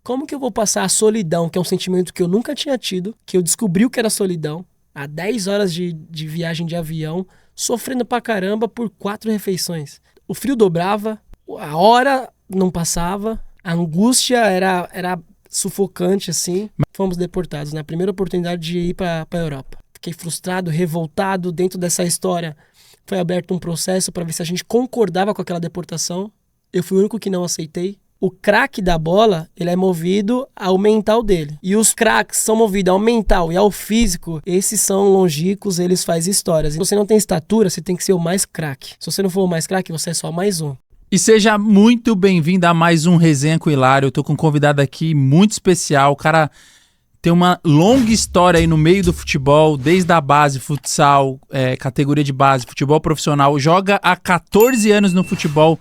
Como que eu vou passar a solidão, que é um sentimento que eu nunca tinha tido, que eu descobri o que era solidão, há 10 horas de viagem de avião, sofrendo pra caramba por 4 refeições. O frio dobrava, a hora não passava, a angústia era sufocante, assim. Fomos deportados na primeira oportunidade de ir pra Europa. Fiquei frustrado, revoltado. Dentro dessa história foi aberto um processo para ver se a gente concordava com aquela deportação. Eu fui o único que não aceitei. O craque da bola, ele é movido ao mental dele. E os craques são movidos ao mental e ao físico. Esses são longínquos, eles fazem histórias. Se você não tem estatura, você tem que ser o mais craque. Se você não for o mais craque, você é só mais um. E seja muito bem-vindo a mais um Resenha com o Hilário. Eu tô com um convidado aqui muito especial. O cara tem uma longa história aí no meio do futebol, desde a base, futsal, categoria de base, futebol profissional. Joga há 14 anos no futebol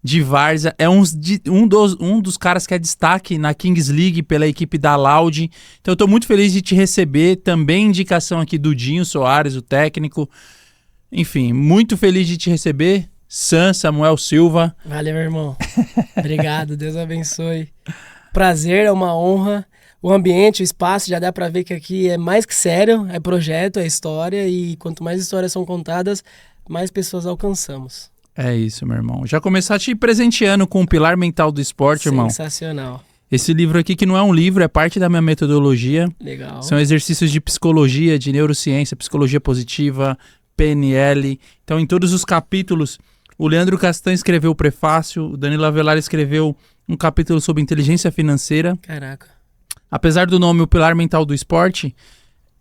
de várzea, é um dos caras que é destaque na Kings League pela equipe da Loud. Então eu tô muito feliz de te receber, também indicação aqui do Dinho Soares, o técnico. Enfim, muito feliz de te receber, Samuel Silva. Valeu, meu irmão. Obrigado, Deus abençoe. Prazer, é uma honra. O ambiente, o espaço, já dá pra ver que aqui é mais que sério, é projeto, é história, e quanto mais histórias são contadas, mais pessoas alcançamos. É isso, meu irmão. Já começar te presenteando com o Pilar Mental do Esporte, irmão. Sensacional. Esse livro aqui, que não é um livro, é parte da minha metodologia. Legal. São exercícios de psicologia, de neurociência, psicologia positiva, PNL. Então, em todos os capítulos, o Leandro Castan escreveu o prefácio, o Danilo Avelar escreveu um capítulo sobre inteligência financeira. Caraca. Apesar do nome, o Pilar Mental do Esporte,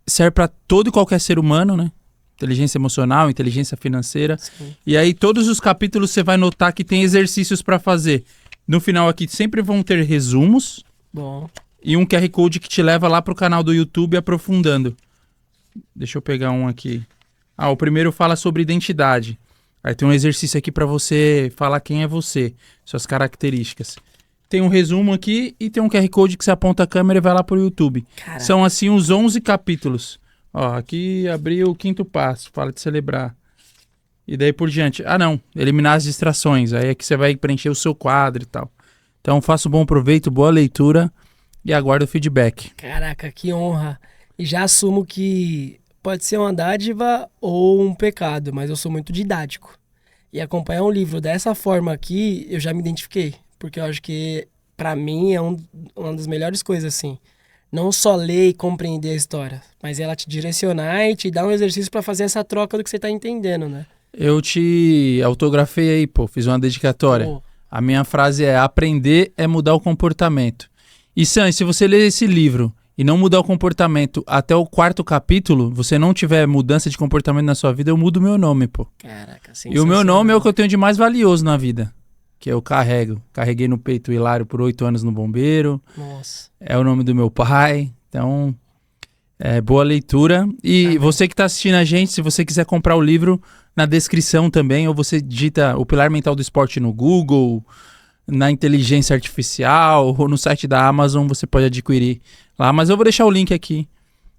serve para todo e qualquer ser humano, né? Inteligência emocional, inteligência financeira. Sim. E aí todos os capítulos você vai notar que tem exercícios para fazer. No final aqui sempre vão ter resumos. Bom. E um QR Code que te leva lá pro canal do YouTube aprofundando. Deixa eu pegar um aqui. O primeiro fala sobre identidade. Aí tem um exercício aqui para você falar quem é você, suas características. Tem um resumo aqui e tem um QR Code que você aponta a câmera e vai lá pro YouTube. Caraca. São assim os 11 capítulos. Ó, aqui abriu o 5º passo, fala de celebrar. E daí por diante. Não, eliminar as distrações. Aí é que você vai preencher o seu quadro e tal. Então faça um bom proveito, boa leitura e aguardo o feedback. Caraca, que honra. E já assumo que pode ser uma dádiva ou um pecado, mas eu sou muito didático. E acompanhar um livro dessa forma aqui, eu já me identifiquei. Porque eu acho que, pra mim, é uma das melhores coisas, assim. Não só ler e compreender a história, mas ela te direcionar e te dar um exercício pra fazer essa troca do que você tá entendendo, né? Eu te autografei aí, fiz uma dedicatória. Pô. A minha frase é: aprender é mudar o comportamento. E Sam, se você ler esse livro e não mudar o comportamento até o 4º capítulo, você não tiver mudança de comportamento na sua vida, eu mudo o meu nome, Caraca, E o meu nome é o que eu tenho de mais valioso na vida, que eu carrego. Carreguei no peito o Hilário por 8 anos no Bombeiro. Nossa. É o nome do meu pai. Então, boa leitura. E Amém. você que está assistindo a gente, se você quiser comprar o livro, na descrição também, ou você digita o Pilar Mental do Esporte no Google, na inteligência artificial, ou no site da Amazon, você pode adquirir lá. Mas eu vou deixar o link aqui,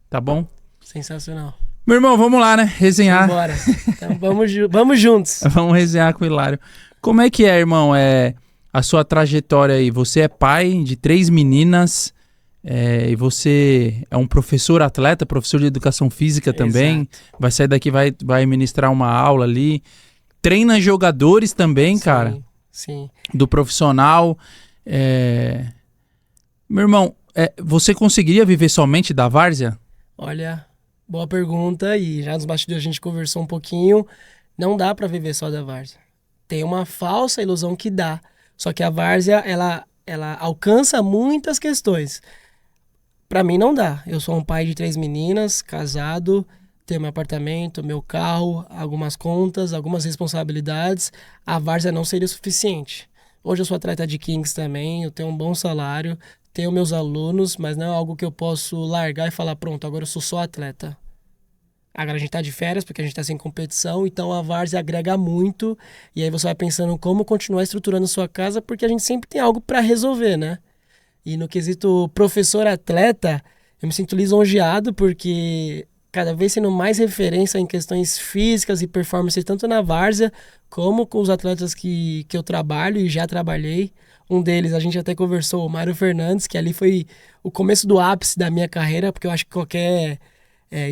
tá bom? Sensacional. Meu irmão, vamos lá, né? Resenhar. Bora. Então vamos juntos. Vamos resenhar com o Hilário. Como é que é, irmão, a sua trajetória aí? Você é pai de 3 meninas, e você é um professor atleta, professor de educação física também. Exato. Vai sair daqui, vai ministrar uma aula ali. Treina jogadores também, cara, Sim. do profissional. Meu irmão, você conseguiria viver somente da várzea? Olha, boa pergunta. E já nos bastidores a gente conversou um pouquinho. Não dá pra viver só da várzea. Tem uma falsa ilusão que dá. Só que a várzea, ela alcança muitas questões. Pra mim não dá. Eu sou um pai de 3 meninas, casado, tenho meu apartamento, meu carro, algumas contas, algumas responsabilidades. A várzea não seria o suficiente. Hoje eu sou atleta de Kings também, eu tenho um bom salário, tenho meus alunos, mas não é algo que eu posso largar e falar, pronto, agora eu sou só atleta. Agora a gente tá de férias porque a gente tá sem competição, então a várzea agrega muito. E aí você vai pensando como continuar estruturando sua casa, porque a gente sempre tem algo para resolver, né? E no quesito professor-atleta, eu me sinto lisonjeado porque cada vez sendo mais referência em questões físicas e performance, tanto na várzea como com os atletas que eu trabalho e já trabalhei. Um deles, a gente até conversou, o Mário Fernandes, que ali foi o começo do ápice da minha carreira, porque eu acho que qualquer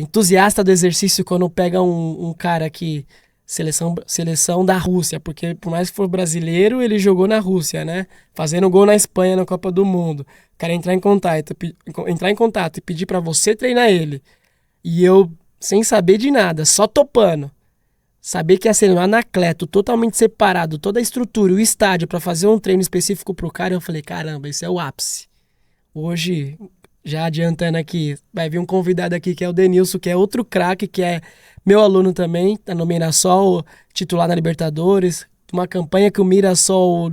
entusiasta do exercício, quando pega um cara que... Seleção da Rússia, porque por mais que for brasileiro, ele jogou na Rússia, né? Fazendo gol na Espanha na Copa do Mundo. O cara entrar em contato e pedir pra você treinar ele. E eu, sem saber de nada, só topando. Saber que ia ser um Anacleto totalmente separado, toda a estrutura, o estádio pra fazer um treino específico pro cara, eu falei, caramba, isso é o ápice. Hoje, já adiantando aqui, vai vir um convidado aqui que é o Denilson, que é outro craque, que é meu aluno também, tá no Mirassol, titular na Libertadores, uma campanha que o Mirassol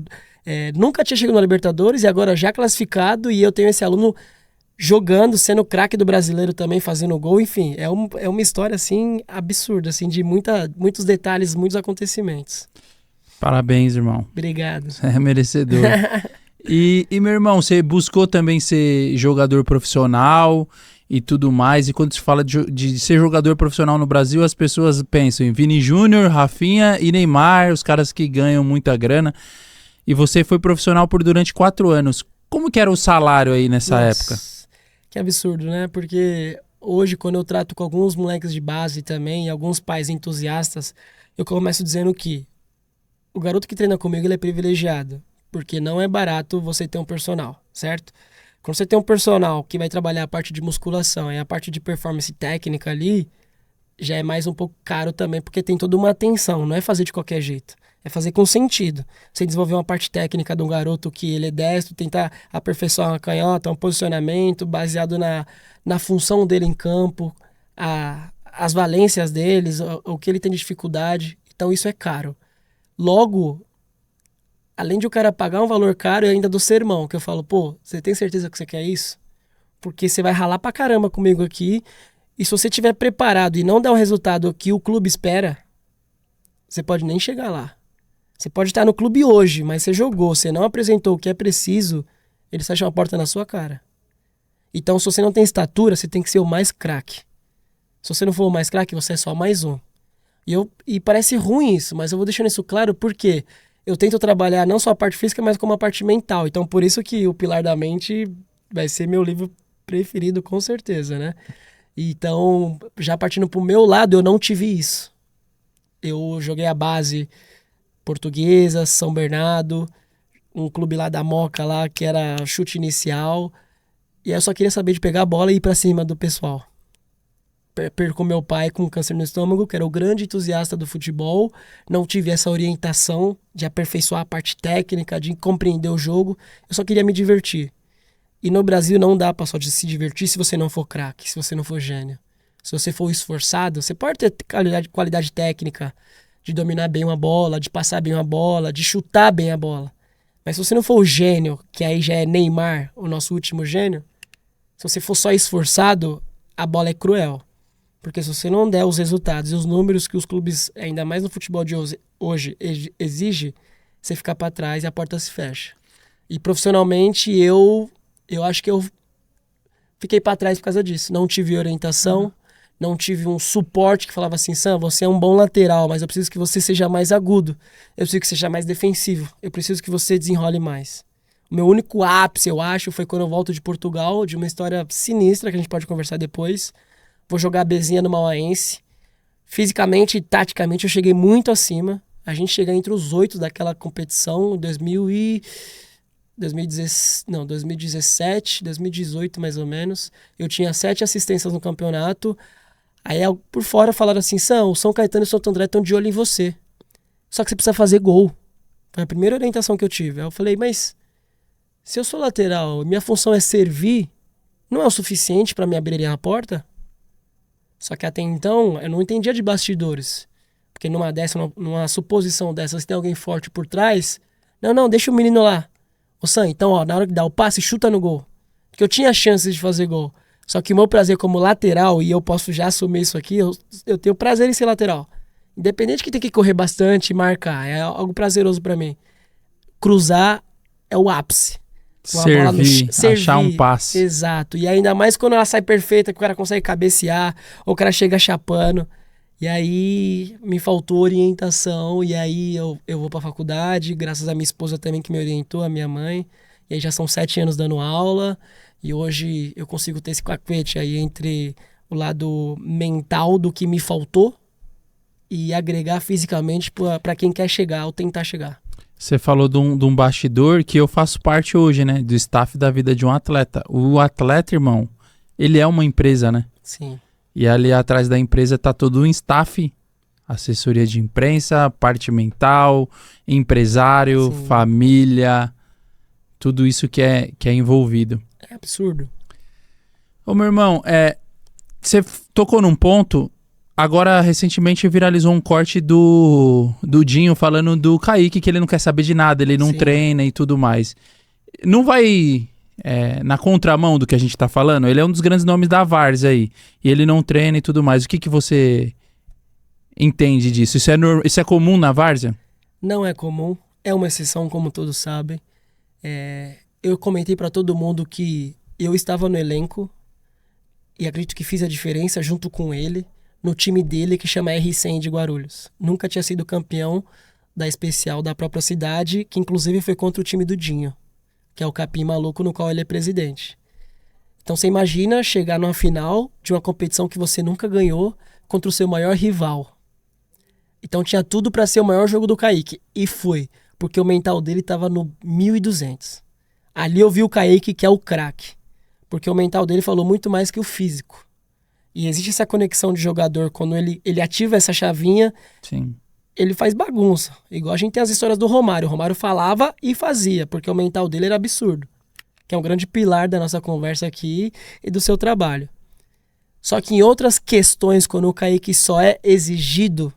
nunca tinha chegado na Libertadores e agora já classificado, e eu tenho esse aluno jogando, sendo craque do brasileiro também, fazendo gol, enfim, é uma história assim absurda, assim, de muitos detalhes, muitos acontecimentos. Parabéns, irmão. Obrigado. É merecedor. E meu irmão, você buscou também ser jogador profissional e tudo mais, e quando se fala de ser jogador profissional no Brasil, as pessoas pensam em Vini Júnior, Rafinha e Neymar, os caras que ganham muita grana, e você foi profissional durante 4 anos. Como que era o salário aí nessa época? Que absurdo, né? Porque hoje, quando eu trato com alguns moleques de base também, e alguns pais entusiastas, eu começo dizendo que o garoto que treina comigo, ele é privilegiado, porque não é barato você ter um personal, certo? Quando você tem um personal que vai trabalhar a parte de musculação e a parte de performance técnica ali, já é mais um pouco caro também, porque tem toda uma atenção, não é fazer de qualquer jeito, é fazer com sentido. Você desenvolver uma parte técnica de um garoto que ele é destro, tentar aperfeiçoar uma canhota, um posicionamento baseado na função dele em campo, as valências deles, o que ele tem de dificuldade, então isso é caro. Logo, além de o cara pagar um valor caro, eu ainda dou sermão, que eu falo, pô, você tem certeza que você quer isso? Porque você vai ralar pra caramba comigo aqui, e se você estiver preparado e não der o resultado que o clube espera, você pode nem chegar lá. Você pode estar no clube hoje, mas você jogou, você não apresentou o que é preciso, eles fecham a porta na sua cara. Então, se você não tem estatura, você tem que ser o mais craque. Se você não for o mais craque, você é só mais um. E parece ruim isso, mas eu vou deixando isso claro porque eu tento trabalhar não só a parte física, mas como a parte mental. Então, por isso que o Pilar da Mente vai ser meu livro preferido, com certeza, né? Então, já partindo pro meu lado, eu não tive isso. Eu joguei a base Portuguesa, São Bernardo, um clube lá da Moca, lá, que era chute inicial. E aí eu só queria saber de pegar a bola e ir pra cima do pessoal. Perco meu pai com câncer no estômago, que era o grande entusiasta do futebol. Não tive essa orientação de aperfeiçoar a parte técnica, de compreender o jogo. Eu só queria me divertir. E no Brasil não dá pra só se divertir se você não for craque, se você não for gênio. Se você for esforçado, você pode ter qualidade técnica de dominar bem uma bola, de passar bem uma bola, de chutar bem a bola. Mas se você não for o gênio, que aí já é Neymar, o nosso último gênio, se você for só esforçado, a bola é cruel. Porque se você não der os resultados e os números que os clubes, ainda mais no futebol de hoje, exigem, você fica para trás e a porta se fecha. E profissionalmente, eu acho que eu fiquei para trás por causa disso. Não tive orientação, não tive um suporte que falava assim, Sam, você é um bom lateral, mas eu preciso que você seja mais agudo. Eu preciso que você seja mais defensivo. Eu preciso que você desenrole mais. O meu único ápice, eu acho, foi quando eu volto de Portugal, de uma história sinistra, que a gente pode conversar depois. Vou jogar a Bezinha no Mauaense. Fisicamente e taticamente eu cheguei muito acima. A gente chega entre os 8 daquela competição, 2017, 2018 mais ou menos. Eu tinha 7 assistências no campeonato. Aí por fora falaram assim, o São Caetano e o Santo André estão de olho em você. Só que você precisa fazer gol. Foi a primeira orientação que eu tive. Aí eu falei, mas se eu sou lateral, minha função é servir, não é o suficiente para me abrirem a porta? Só que até então, eu não entendia de bastidores. Porque numa suposição dessa, se tem alguém forte por trás, não, deixa o menino lá. Ô Sam, então, na hora que dá o passe, chuta no gol. Porque eu tinha chances de fazer gol. Só que o meu prazer como lateral, e eu posso já assumir isso aqui, eu tenho prazer em ser lateral. Independente que tem que correr bastante e marcar, é algo prazeroso pra mim. Cruzar é o ápice. Servir, achar um passe. Exato. E ainda mais quando ela sai perfeita, que o cara consegue cabecear, ou o cara chega chapando. E aí me faltou orientação, e aí eu vou pra faculdade, graças à minha esposa também que me orientou, a minha mãe. E aí já são 7 anos dando aula, e hoje eu consigo ter esse cacuete aí entre o lado mental do que me faltou e agregar fisicamente para quem quer chegar ou tentar chegar. Você falou de um bastidor que eu faço parte hoje, né? Do staff da vida de um atleta. O atleta, irmão, ele é uma empresa, né? Sim. E ali atrás da empresa tá todo um staff, assessoria de imprensa, parte mental, empresário, Sim. família, tudo isso que é envolvido. É absurdo. Ô, meu irmão, você tocou num ponto, agora recentemente viralizou um corte do Dinho falando do Kaique, que ele não quer saber de nada, ele não Sim. treina e tudo mais. Não vai na contramão do que a gente tá falando? Ele é um dos grandes nomes da Várzea aí, e ele não treina e tudo mais. O que você entende disso? Isso é comum na Várzea? Não é comum, é uma exceção, como todos sabem. Eu comentei para todo mundo que eu estava no elenco e acredito que fiz a diferença junto com ele no time dele que chama R100 de Guarulhos. Nunca tinha sido campeão da especial da própria cidade, que inclusive foi contra o time do Dinho, que é o Capim Maluco, no qual ele é presidente. Então você imagina chegar numa final de uma competição que você nunca ganhou contra o seu maior rival. Então tinha tudo para ser o maior jogo do Kaique. E foi, porque o mental dele estava no 1.200. Ali eu vi o Kaique, que é o craque. Porque o mental dele falou muito mais que o físico. E existe essa conexão de jogador, quando ele ativa essa chavinha, Sim. ele faz bagunça. Igual a gente tem as histórias do Romário. O Romário falava e fazia, porque o mental dele era absurdo. Que é um grande pilar da nossa conversa aqui e do seu trabalho. Só que em outras questões, quando o Kaique só é exigido,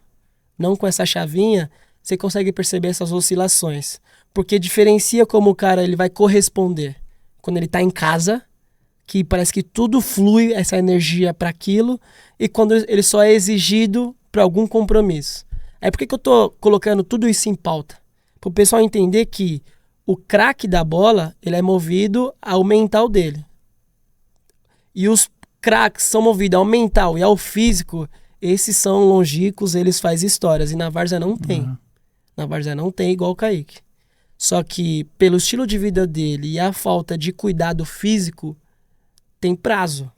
não com essa chavinha, você consegue perceber essas oscilações. Porque diferencia como o cara ele vai corresponder quando ele tá em casa, que parece que tudo flui, essa energia para aquilo, e quando ele só é exigido para algum compromisso. Aí por que eu tô colocando tudo isso em pauta? Para o pessoal entender que o craque da bola, ele é movido ao mental dele. E os craques são movidos ao mental e ao físico, esses são longínquos, eles fazem histórias. E na Várzea não tem. Uhum. Na Várzea não tem igual o Kaique. Só que pelo estilo de vida dele e a falta de cuidado físico, tem prazo.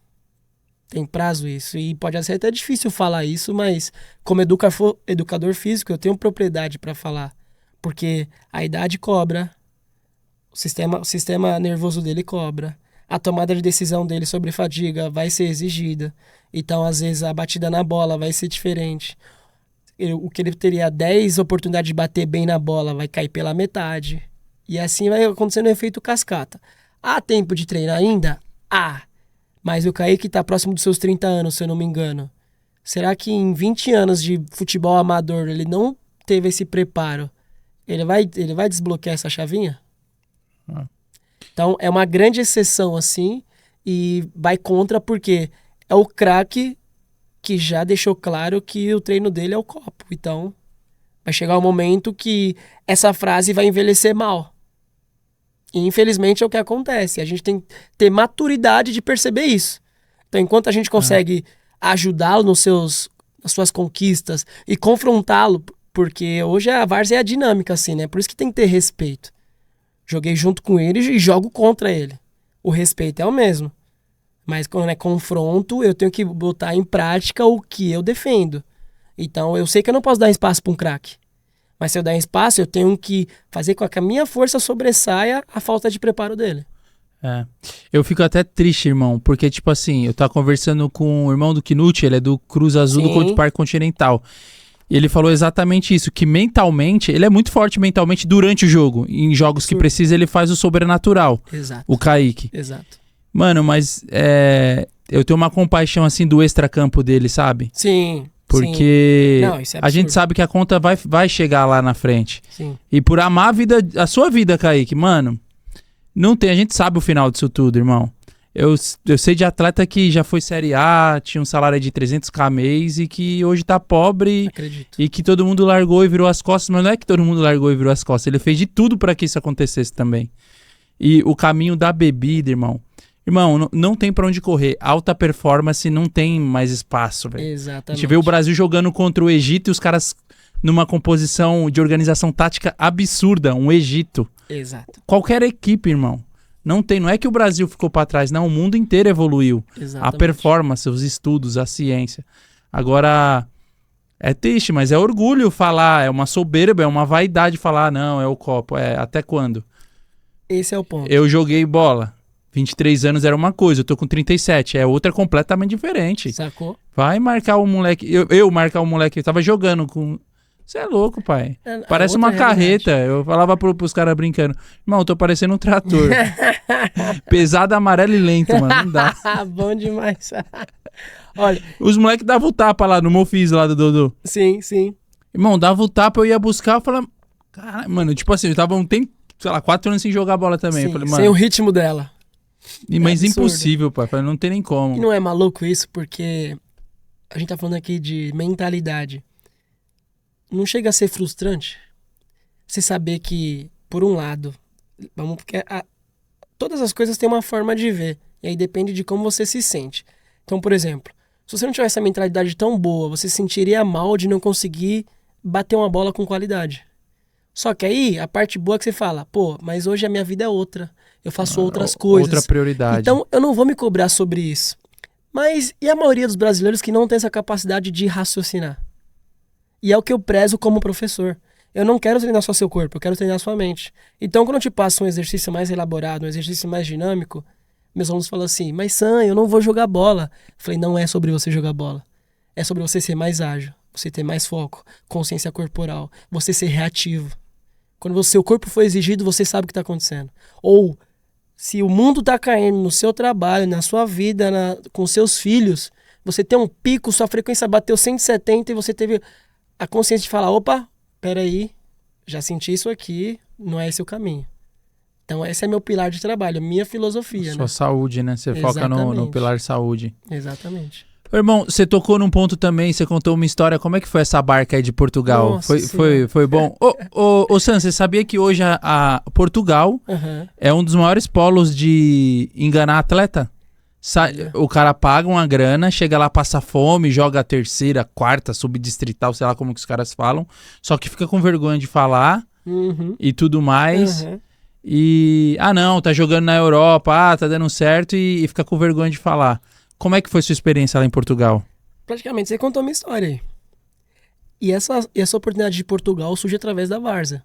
Tem prazo isso. E pode ser até difícil falar isso, mas como educador físico, eu tenho propriedade para falar. Porque a idade cobra, o sistema nervoso dele cobra, a tomada de decisão dele sobre fadiga vai ser exigida. Então, às vezes, a batida na bola vai ser diferente. O que ele teria 10 oportunidades de bater bem na bola vai cair pela metade. E assim vai acontecendo um efeito cascata. Há tempo de treinar ainda? Há. Mas o Kaique está próximo dos seus 30 anos, se eu não me engano. Será que em 20 anos de futebol amador ele não teve esse preparo? Ele vai desbloquear essa chavinha? Então, é uma grande exceção, assim, e vai contra porque é o craque que já deixou claro que o treino dele é o copo. Então, vai chegar um momento que essa frase vai envelhecer mal. E, infelizmente, é o que acontece. A gente tem que ter maturidade de perceber isso. Então, enquanto a gente consegue ajudá-lo nas suas conquistas e confrontá-lo, porque hoje a Várzea é a dinâmica, assim, né? Por isso que tem que ter respeito. Joguei junto com ele e jogo contra ele. O respeito é o mesmo. Mas quando é confronto, eu tenho que botar em prática o que eu defendo. Então, eu sei que eu não posso dar espaço para um craque. Mas se eu der espaço, eu tenho que fazer com que a minha força sobressaia a falta de preparo dele. Eu fico até triste, irmão, porque, tipo assim, eu tava conversando com o irmão do Knut, ele é do Cruz Azul do Parque Continental. E ele falou exatamente isso, que mentalmente, ele é muito forte mentalmente durante o jogo. Em jogos que precisa, ele faz o sobrenatural. Exato. O Kaique. Exato. Mano, mas eu tenho uma compaixão, assim, do extracampo dele, sabe? Sim. Porque Não, isso é a gente sabe que a conta vai chegar lá na frente. Sim. E por amar a sua vida, Kaique, mano, não tem, a gente sabe o final disso tudo, irmão. Eu sei de atleta que já foi Série A, tinha um salário de 300k mês e que hoje tá pobre. Acredito. E que todo mundo largou e virou as costas, mas não é que todo mundo largou e virou as costas, ele fez de tudo pra que isso acontecesse também. E o caminho da bebida, irmão, Irmão, não tem pra onde correr. Alta performance não tem mais espaço, velho. A Exatamente. gente vê o Brasil jogando contra o Egito e os caras numa composição de organização tática absurda. Um Egito. Exato. Qualquer equipe, irmão. Não é que o Brasil ficou pra trás, não. O mundo inteiro evoluiu. Exatamente. A performance, os estudos, a ciência. Agora, é triste, mas é orgulho falar. É uma soberba, é uma vaidade falar, não, é o copo. Até quando? Esse é o ponto. Eu joguei bola. 23 anos era uma coisa, eu tô com 37. É outra completamente diferente. Sacou? Vai marcar o moleque. Eu marcar o moleque. Eu tava jogando com. Você é louco, pai. Parece uma carreta. Eu falava pros caras brincando. Irmão, eu tô parecendo um trator. Pesado, amarelo e lento, mano. Não dá. Bom demais. Olha. Os moleques davam o tapa lá no Mofis, lá do Dodô. Sim, sim. Irmão, dava o tapa, eu ia buscar, eu falava. Caralho, mano, tipo assim, eu tava um tempo, sei lá, 4 anos sem jogar bola também. Sim, eu falei, mano. sem o ritmo dela. Mas impossível, pai. Eu falei, não tem nem como. E não é maluco isso, porque a gente tá falando aqui de mentalidade. Não chega a ser frustrante você saber que, por um lado, porque todas as coisas têm uma forma de ver, e aí depende de como você se sente. Então, por exemplo, se você não tivesse essa mentalidade tão boa, você se sentiria mal de não conseguir bater uma bola com qualidade. Só que aí, a parte boa é que você fala, pô, mas hoje a minha vida é outra, eu faço outras coisas. Outra prioridade. Então, eu não vou me cobrar sobre isso. Mas e a maioria dos brasileiros que não tem essa capacidade de raciocinar? E é o que eu prezo como professor. Eu não quero treinar só seu corpo, eu quero treinar sua mente. Então, quando eu te passo um exercício mais elaborado, um exercício mais dinâmico, meus alunos falam assim, mas Sam, eu não vou jogar bola. Eu falei, não é sobre você jogar bola. É sobre você ser mais ágil, você ter mais foco, consciência corporal, você ser reativo. Quando o seu corpo for exigido, você sabe o que está acontecendo. Ou, se o mundo está caindo no seu trabalho, na sua vida, com seus filhos, você tem um pico, sua frequência bateu 170 e você teve a consciência de falar, opa, peraí, já senti isso aqui, não é esse o caminho. Então esse é meu pilar de trabalho, minha filosofia. Sua saúde, né? Você foca no pilar saúde. Exatamente. Irmão, você tocou num ponto também, você contou uma história, como é que foi essa barca aí de Portugal? Nossa, foi bom? Ô Sam, você sabia que hoje a Portugal é um dos maiores polos de enganar atleta? O cara paga uma grana, chega lá, passa fome, joga a terceira, quarta, subdistrital, sei lá como que os caras falam, só que fica com vergonha de falar e tudo mais. E, não, tá jogando na Europa, tá dando certo e fica com vergonha de falar. Como é que foi sua experiência lá em Portugal? Praticamente você contou a minha história aí. E essa oportunidade de Portugal surge através da várzea.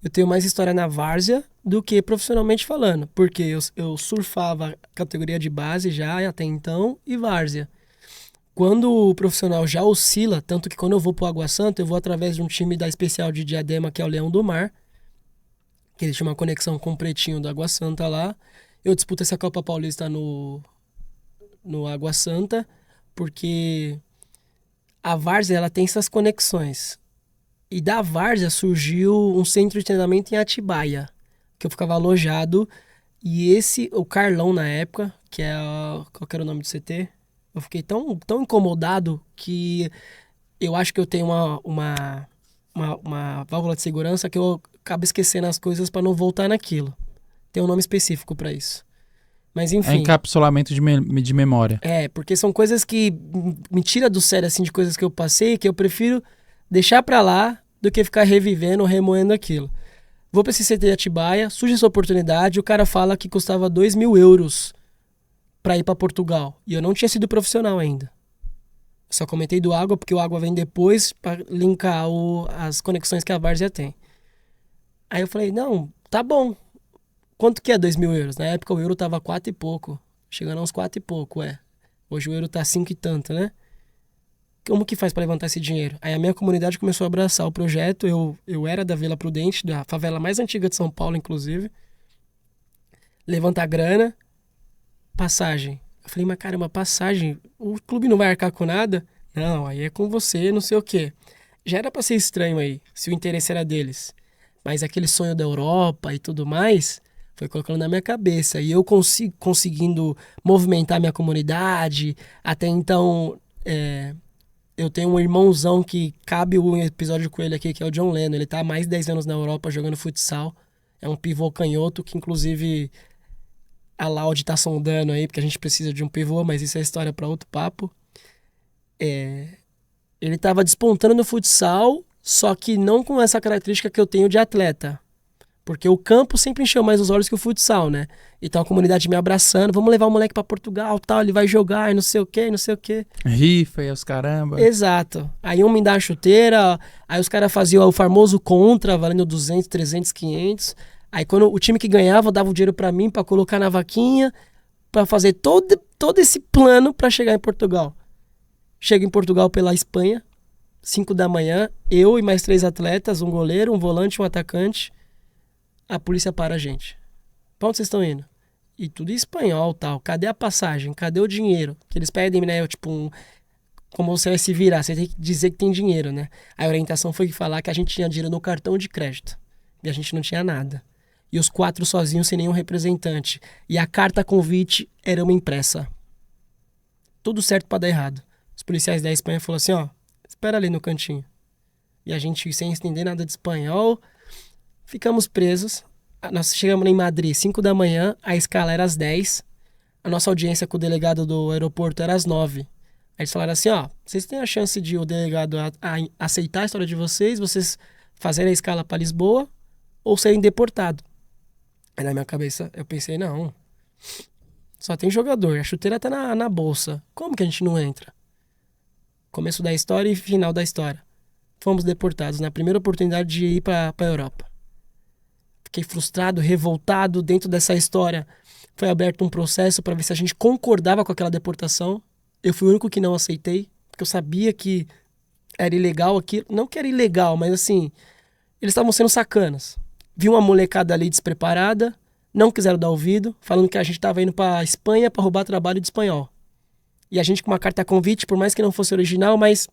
Eu tenho mais história na várzea do que profissionalmente falando, porque eu surfava categoria de base já até então e várzea. Quando o profissional já oscila, tanto que quando eu vou pro Água Santa, eu vou através de um time da Especial de Diadema, que é o Leão do Mar, que eles tinham uma conexão com o Pretinho do Água Santa lá. Eu disputo essa Copa Paulista no Água Santa, porque a várzea ela tem essas conexões. E da várzea surgiu um centro de treinamento em Atibaia, que eu ficava alojado. E o Carlão na época, que é qual que era o nome do CT? Eu fiquei tão incomodado que eu acho que eu tenho uma válvula de segurança que eu acabo esquecendo as coisas para não voltar naquilo. Tem um nome específico para isso. Mas enfim. É encapsulamento de memória. Porque são coisas que me tiram do sério, assim, de coisas que eu passei, que eu prefiro deixar pra lá do que ficar revivendo ou remoendo aquilo. Vou pra esse CT de Atibaia, surge essa oportunidade, o cara fala que custava 2.000 euros pra ir pra Portugal. E eu não tinha sido profissional ainda. Só comentei do Água, porque o Água vem depois pra linkar as conexões que a várzea tem. Aí eu falei, não, tá bom. Quanto que é 2.000 euros? Na época o euro tava 4 e pouco. Chegando a uns 4 e pouco, Hoje o euro tá 5 e tanto, né? Como que faz para levantar esse dinheiro? Aí a minha comunidade começou a abraçar o projeto. Eu era da Vila Prudente, da favela mais antiga de São Paulo, inclusive. Levanta a grana, passagem. Eu falei, mas caramba, passagem? O clube não vai arcar com nada? Não, aí é com você, não sei o quê. Já era para ser estranho aí, se o interesse era deles. Mas aquele sonho da Europa e tudo mais foi colocando na minha cabeça. E eu conseguindo movimentar minha comunidade. Até então, eu tenho um irmãozão que cabe um episódio com ele aqui, que é o John Lennon. Ele tá há mais de 10 anos na Europa jogando futsal. É um pivô canhoto que, inclusive, a Laude tá sondando aí, porque a gente precisa de um pivô, mas isso é história para outro papo. Ele tava despontando no futsal, só que não com essa característica que eu tenho de atleta. Porque o campo sempre encheu mais os olhos que o futsal, né? Então a comunidade me abraçando, vamos levar o moleque pra Portugal, tal, ele vai jogar e não sei o quê, não sei o quê. Rifa e os caramba. Exato. Aí um me dá a chuteira, aí os caras faziam o famoso contra, valendo 200, 300, 500. Aí quando o time que ganhava dava o dinheiro pra mim, pra colocar na vaquinha, pra fazer todo esse plano pra chegar em Portugal. Chego em Portugal pela Espanha, 5 da manhã, eu e mais 3 atletas, um goleiro, um volante, um atacante. A polícia para a gente. Pra onde vocês estão indo? E tudo em espanhol, tal. Cadê a passagem? Cadê o dinheiro? Que eles pedem, né? Tipo, como você vai se virar? Você tem que dizer que tem dinheiro, né? A orientação foi falar que a gente tinha dinheiro no cartão de crédito. E a gente não tinha nada. E os 4 sozinhos, sem nenhum representante. E a carta convite era uma impressa. Tudo certo pra dar errado. Os policiais da Espanha falaram assim, ó, espera ali no cantinho. E a gente, sem entender nada de espanhol, ficamos presos. Nós chegamos em Madrid 5 da manhã, a escala era às 10. A nossa audiência com o delegado do aeroporto era às 9. Aí eles falaram assim, ó, vocês têm a chance de o delegado a aceitar a história de vocês fazerem a escala para Lisboa ou serem deportados. Aí na minha cabeça eu pensei, não, só tem jogador, a chuteira tá na bolsa. Como que a gente não entra? Começo da história e final da história. Fomos deportados na primeira oportunidade de ir para a Europa. Fiquei frustrado, revoltado dentro dessa história. Foi aberto um processo para ver se a gente concordava com aquela deportação. Eu fui o único que não aceitei, porque eu sabia que era ilegal aquilo. Não que era ilegal, mas assim, eles estavam sendo sacanas. Vi uma molecada ali despreparada, não quiseram dar ouvido, falando que a gente estava indo para Espanha para roubar trabalho de espanhol. E a gente com uma carta convite, por mais que não fosse original, mas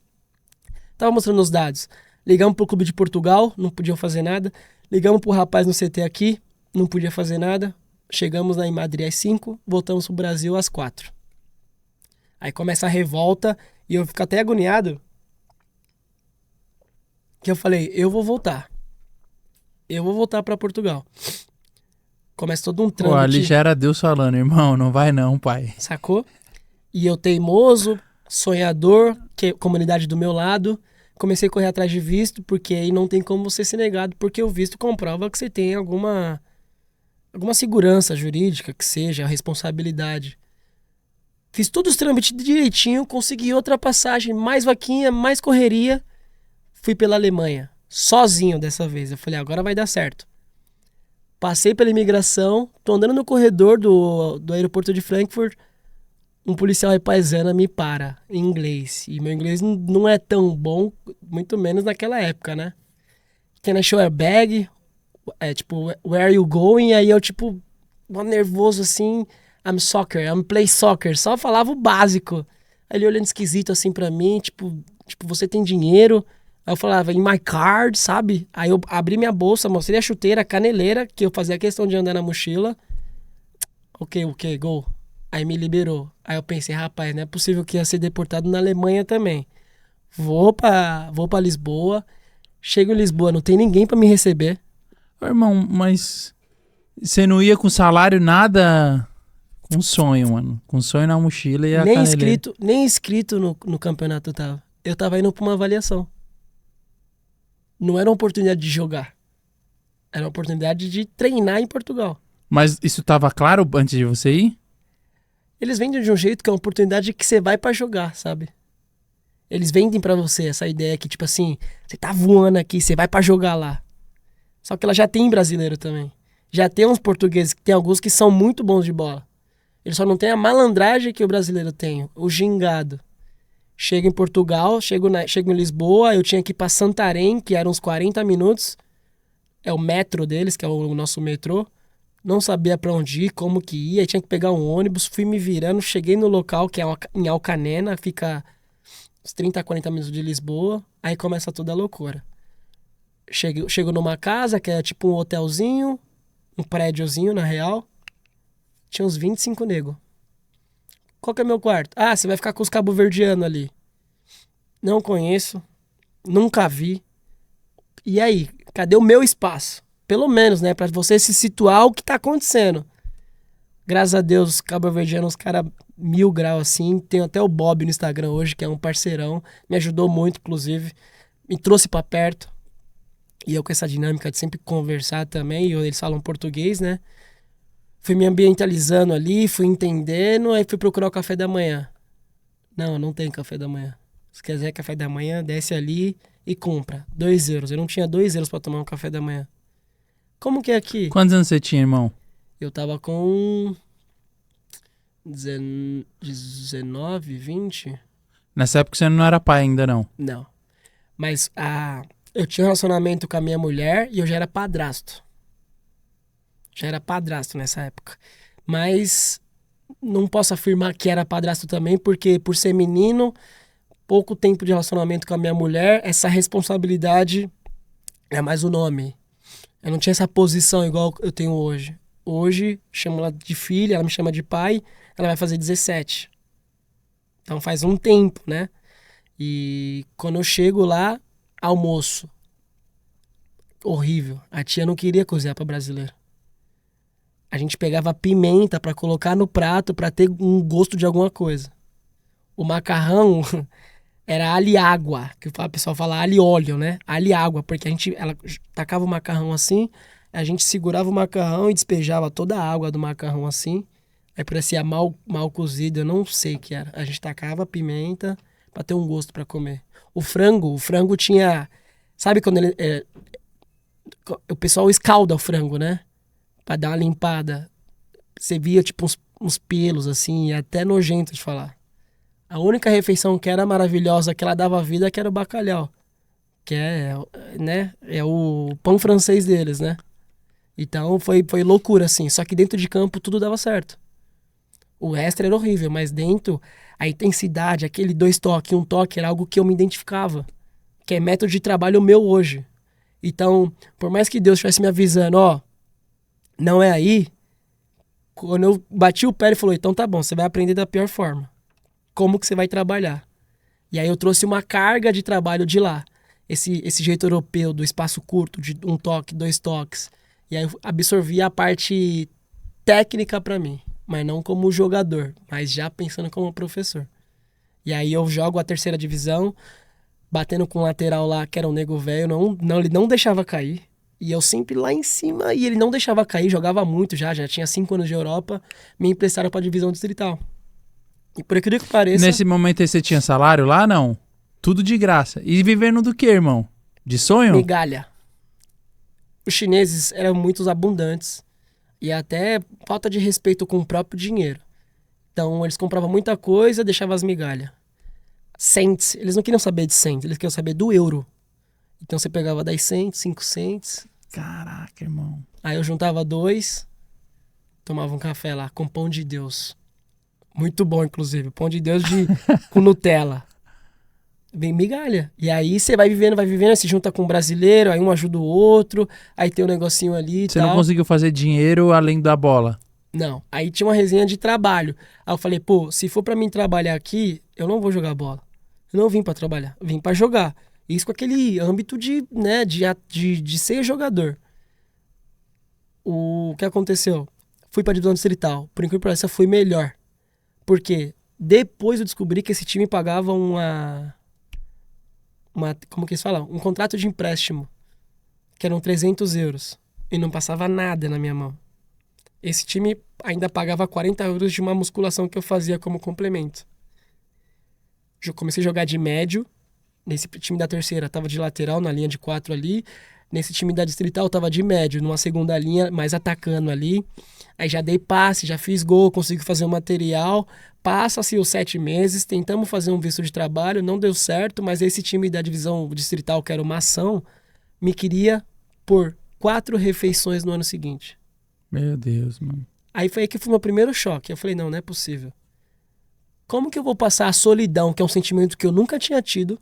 tava mostrando os dados. Ligamos pro Clube de Portugal, não podiam fazer nada. Ligamos pro rapaz no CT aqui, não podia fazer nada. Chegamos lá em Madrid às 5, voltamos pro Brasil às 4. Aí começa a revolta e eu fico até agoniado. Que eu falei, eu vou voltar. Eu vou voltar pra Portugal. Começa todo um trâmite. Pô, ali já era Deus falando, irmão, não vai não, pai. Sacou? E eu teimoso, sonhador, que comunidade do meu lado, comecei a correr atrás de visto, porque aí não tem como você ser negado, porque o visto comprova que você tem alguma segurança jurídica, que seja, responsabilidade. Fiz todos os trâmites direitinho, consegui outra passagem, mais vaquinha, mais correria. Fui pela Alemanha, sozinho dessa vez. Eu falei, agora vai dar certo. Passei pela imigração, tô andando no corredor do aeroporto de Frankfurt, um policial paisana me para, em inglês. E meu inglês não é tão bom, muito menos naquela época, né? Can I show a bag? Tipo, where are you going? Aí eu, tipo, nervoso assim, I'm play soccer. Só falava o básico. Aí ele olhando esquisito assim pra mim, tipo, você tem dinheiro? Aí eu falava, in my card, sabe? Aí eu abri minha bolsa, mostrei a chuteira, a caneleira, que eu fazia questão de andar na mochila. Ok, go. Aí me liberou. Aí eu pensei, rapaz, não é possível que ia ser deportado na Alemanha também. Vou pra Lisboa. Chego em Lisboa, não tem ninguém pra me receber. Ô, irmão, mas você não ia com salário nada? Com sonho, mano. Com sonho na mochila e a caneleira. Nem inscrito no campeonato eu tava. Eu tava indo pra uma avaliação. Não era uma oportunidade de jogar. Era uma oportunidade de treinar em Portugal. Mas isso tava claro antes de você ir? Eles vendem de um jeito que é uma oportunidade que você vai pra jogar, sabe? Eles vendem pra você essa ideia que, tipo assim, você tá voando aqui, você vai pra jogar lá. Só que ela já tem brasileiro também. Já tem uns portugueses, tem alguns que são muito bons de bola. Eles só não têm a malandragem que o brasileiro tem, o gingado. Chego em Portugal, chego em Lisboa, eu tinha que ir pra Santarém, que eram uns 40 minutos. É o metro deles, que é o nosso metrô. Não sabia pra onde ir, como que ia, tinha que pegar um ônibus, fui me virando, cheguei no local que é em Alcanena, fica uns 30, 40 minutos de Lisboa, aí começa toda a loucura. Chego numa casa que é tipo um hotelzinho, um prédiozinho na real, tinha uns 25 negros. Qual que é meu quarto? Ah, você vai ficar com os cabo-verdianos ali. Não conheço, nunca vi. E aí, cadê o meu espaço? Pelo menos, né? Pra você se situar o que tá acontecendo. Graças a Deus, os cabo-verdianos, os caras 1000 graus, assim. Tem até o Bob no Instagram hoje, que é um parceirão. Me ajudou muito, inclusive. Me trouxe pra perto. E eu com essa dinâmica de sempre conversar também. E eles falam português, né? Fui me ambientalizando ali, fui entendendo. Aí fui procurar o café da manhã. Não tem café da manhã. Se quiser café da manhã, desce ali e compra. 2 euros. Eu não tinha 2 euros pra tomar um café da manhã. Como que é aqui? Quantos anos você tinha, irmão? Eu tava com 19, 20? Nessa época você não era pai ainda, não. Não. Mas eu tinha um relacionamento com a minha mulher e eu já era padrasto. Já era padrasto nessa época. Mas não posso afirmar que era padrasto também, porque por ser menino, pouco tempo de relacionamento com a minha mulher, essa responsabilidade é mais o nome. Eu não tinha essa posição igual eu tenho hoje. Hoje, chamo ela de filha, ela me chama de pai, ela vai fazer 17. Então faz um tempo, né? E quando eu chego lá, almoço. Horrível. A tia não queria cozinhar para brasileiro. A gente pegava pimenta para colocar no prato para ter um gosto de alguma coisa. O macarrão era alho e água, que o pessoal fala alho e óleo, né? Alho e água, porque ela tacava o macarrão assim, a gente segurava o macarrão e despejava toda a água do macarrão assim. Aí parecia mal cozido, eu não sei o que era. A gente tacava pimenta pra ter um gosto pra comer. O frango tinha... Sabe quando o pessoal escalda o frango, né? Pra dar uma limpada. Você via tipo uns pelos assim, até nojento de falar. A única refeição que era maravilhosa, que ela dava vida, que era o bacalhau. Que né? É o pão francês deles, né? Então foi loucura, assim. Só que dentro de campo tudo dava certo. O extra era horrível, mas dentro, a intensidade, aquele 2 toques, 1 toque, era algo que eu me identificava. Que é método de trabalho meu hoje. Então, por mais que Deus estivesse me avisando, ó, não é aí, quando eu bati o pé, ele falou, então tá bom, você vai aprender da pior forma. Como que você vai trabalhar? E aí eu trouxe uma carga de trabalho de lá. Esse jeito europeu, do espaço curto, de 1 toque, 2 toques. E aí eu absorvi a parte técnica pra mim. Mas não como jogador, mas já pensando como professor. E aí eu jogo a 3ª divisão, batendo com o lateral lá, que era um nego velho, ele não deixava cair. E eu sempre lá em cima, e ele não deixava cair, jogava muito já tinha 5 anos de Europa, me emprestaram pra divisão distrital. E por aquilo que pareça... Nesse momento aí você tinha salário lá, não? Tudo de graça. E vivendo do que, irmão? De sonho? Migalha. Os chineses eram muito abundantes. E até falta de respeito com o próprio dinheiro. Então eles compravam muita coisa, deixavam as migalhas. Cents, eles não queriam saber de cents, eles queriam saber do euro. Então você pegava 10 cents, 5 cents. Caraca, irmão. Aí eu juntava 2, tomava um café lá com pão de Deus. Muito bom, inclusive. Pão de Deus com Nutella. Bem migalha. E aí você vai vivendo, se junta com um brasileiro, aí um ajuda o outro, aí tem um negocinho ali e tal. Você não conseguiu fazer dinheiro além da bola? Não. Aí tinha uma resenha de trabalho. Aí eu falei, pô, se for pra mim trabalhar aqui, eu não vou jogar bola. Eu não vim pra trabalhar, vim pra jogar. Isso com aquele âmbito de ser jogador. O que aconteceu? Fui pra divisão distrital. Por incrível que pareça, fui melhor. Porque depois eu descobri que esse time pagava como que eles falam? Um contrato de empréstimo, que eram 300 euros. E não passava nada na minha mão. Esse time ainda pagava 40 euros de uma musculação que eu fazia como complemento. Eu comecei a jogar de médio. Nesse time da 3ª, tava de lateral, na linha de 4 ali. Nesse time da distrital, tava de médio, numa 2ª linha, mais atacando ali. Aí já dei passe, já fiz gol, consegui fazer um material. Passa-se os 7 meses, tentamos fazer um visto de trabalho, não deu certo, mas esse time da divisão distrital, que era uma ação, me queria por 4 refeições no ano seguinte. Meu Deus, mano. Aí foi aí que foi o meu primeiro choque. Eu falei, não é possível. Como que eu vou passar a solidão, que é um sentimento que eu nunca tinha tido,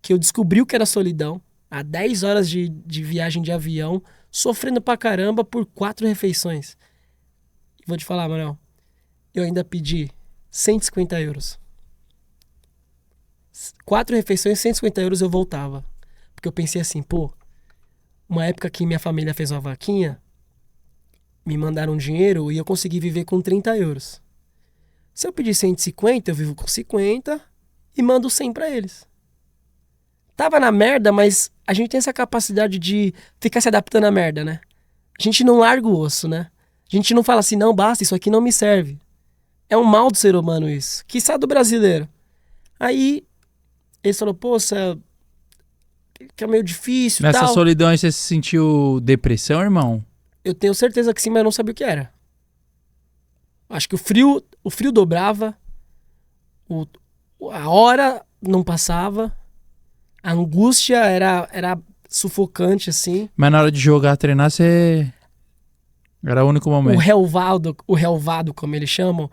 que eu descobri o que era solidão, há 10 horas de viagem de avião, sofrendo pra caramba por 4 refeições. E vou te falar, Manuel, eu ainda pedi 150 euros. 4 refeições, 150 euros eu voltava. Porque eu pensei assim, pô, uma época que minha família fez uma vaquinha, me mandaram dinheiro e eu consegui viver com 30 euros. Se eu pedir 150, eu vivo com 50 e mando 100 pra eles. Tava na merda, mas a gente tem essa capacidade de ficar se adaptando à merda, né? A gente não larga o osso, né? A gente não fala assim, não, basta, isso aqui não me serve. É um mal do ser humano isso. Quiçá do brasileiro. Aí, eles falaram, pô, que é meio difícil e Nessa tal. solidão aí você se sentiu depressão, irmão? Eu tenho certeza que sim, mas eu não sabia o que era. Acho que o frio dobrava, o- a hora não passava, a angústia era sufocante, assim. Mas na hora de jogar, treinar, você... Era o único momento. O relvado, como eles chamam,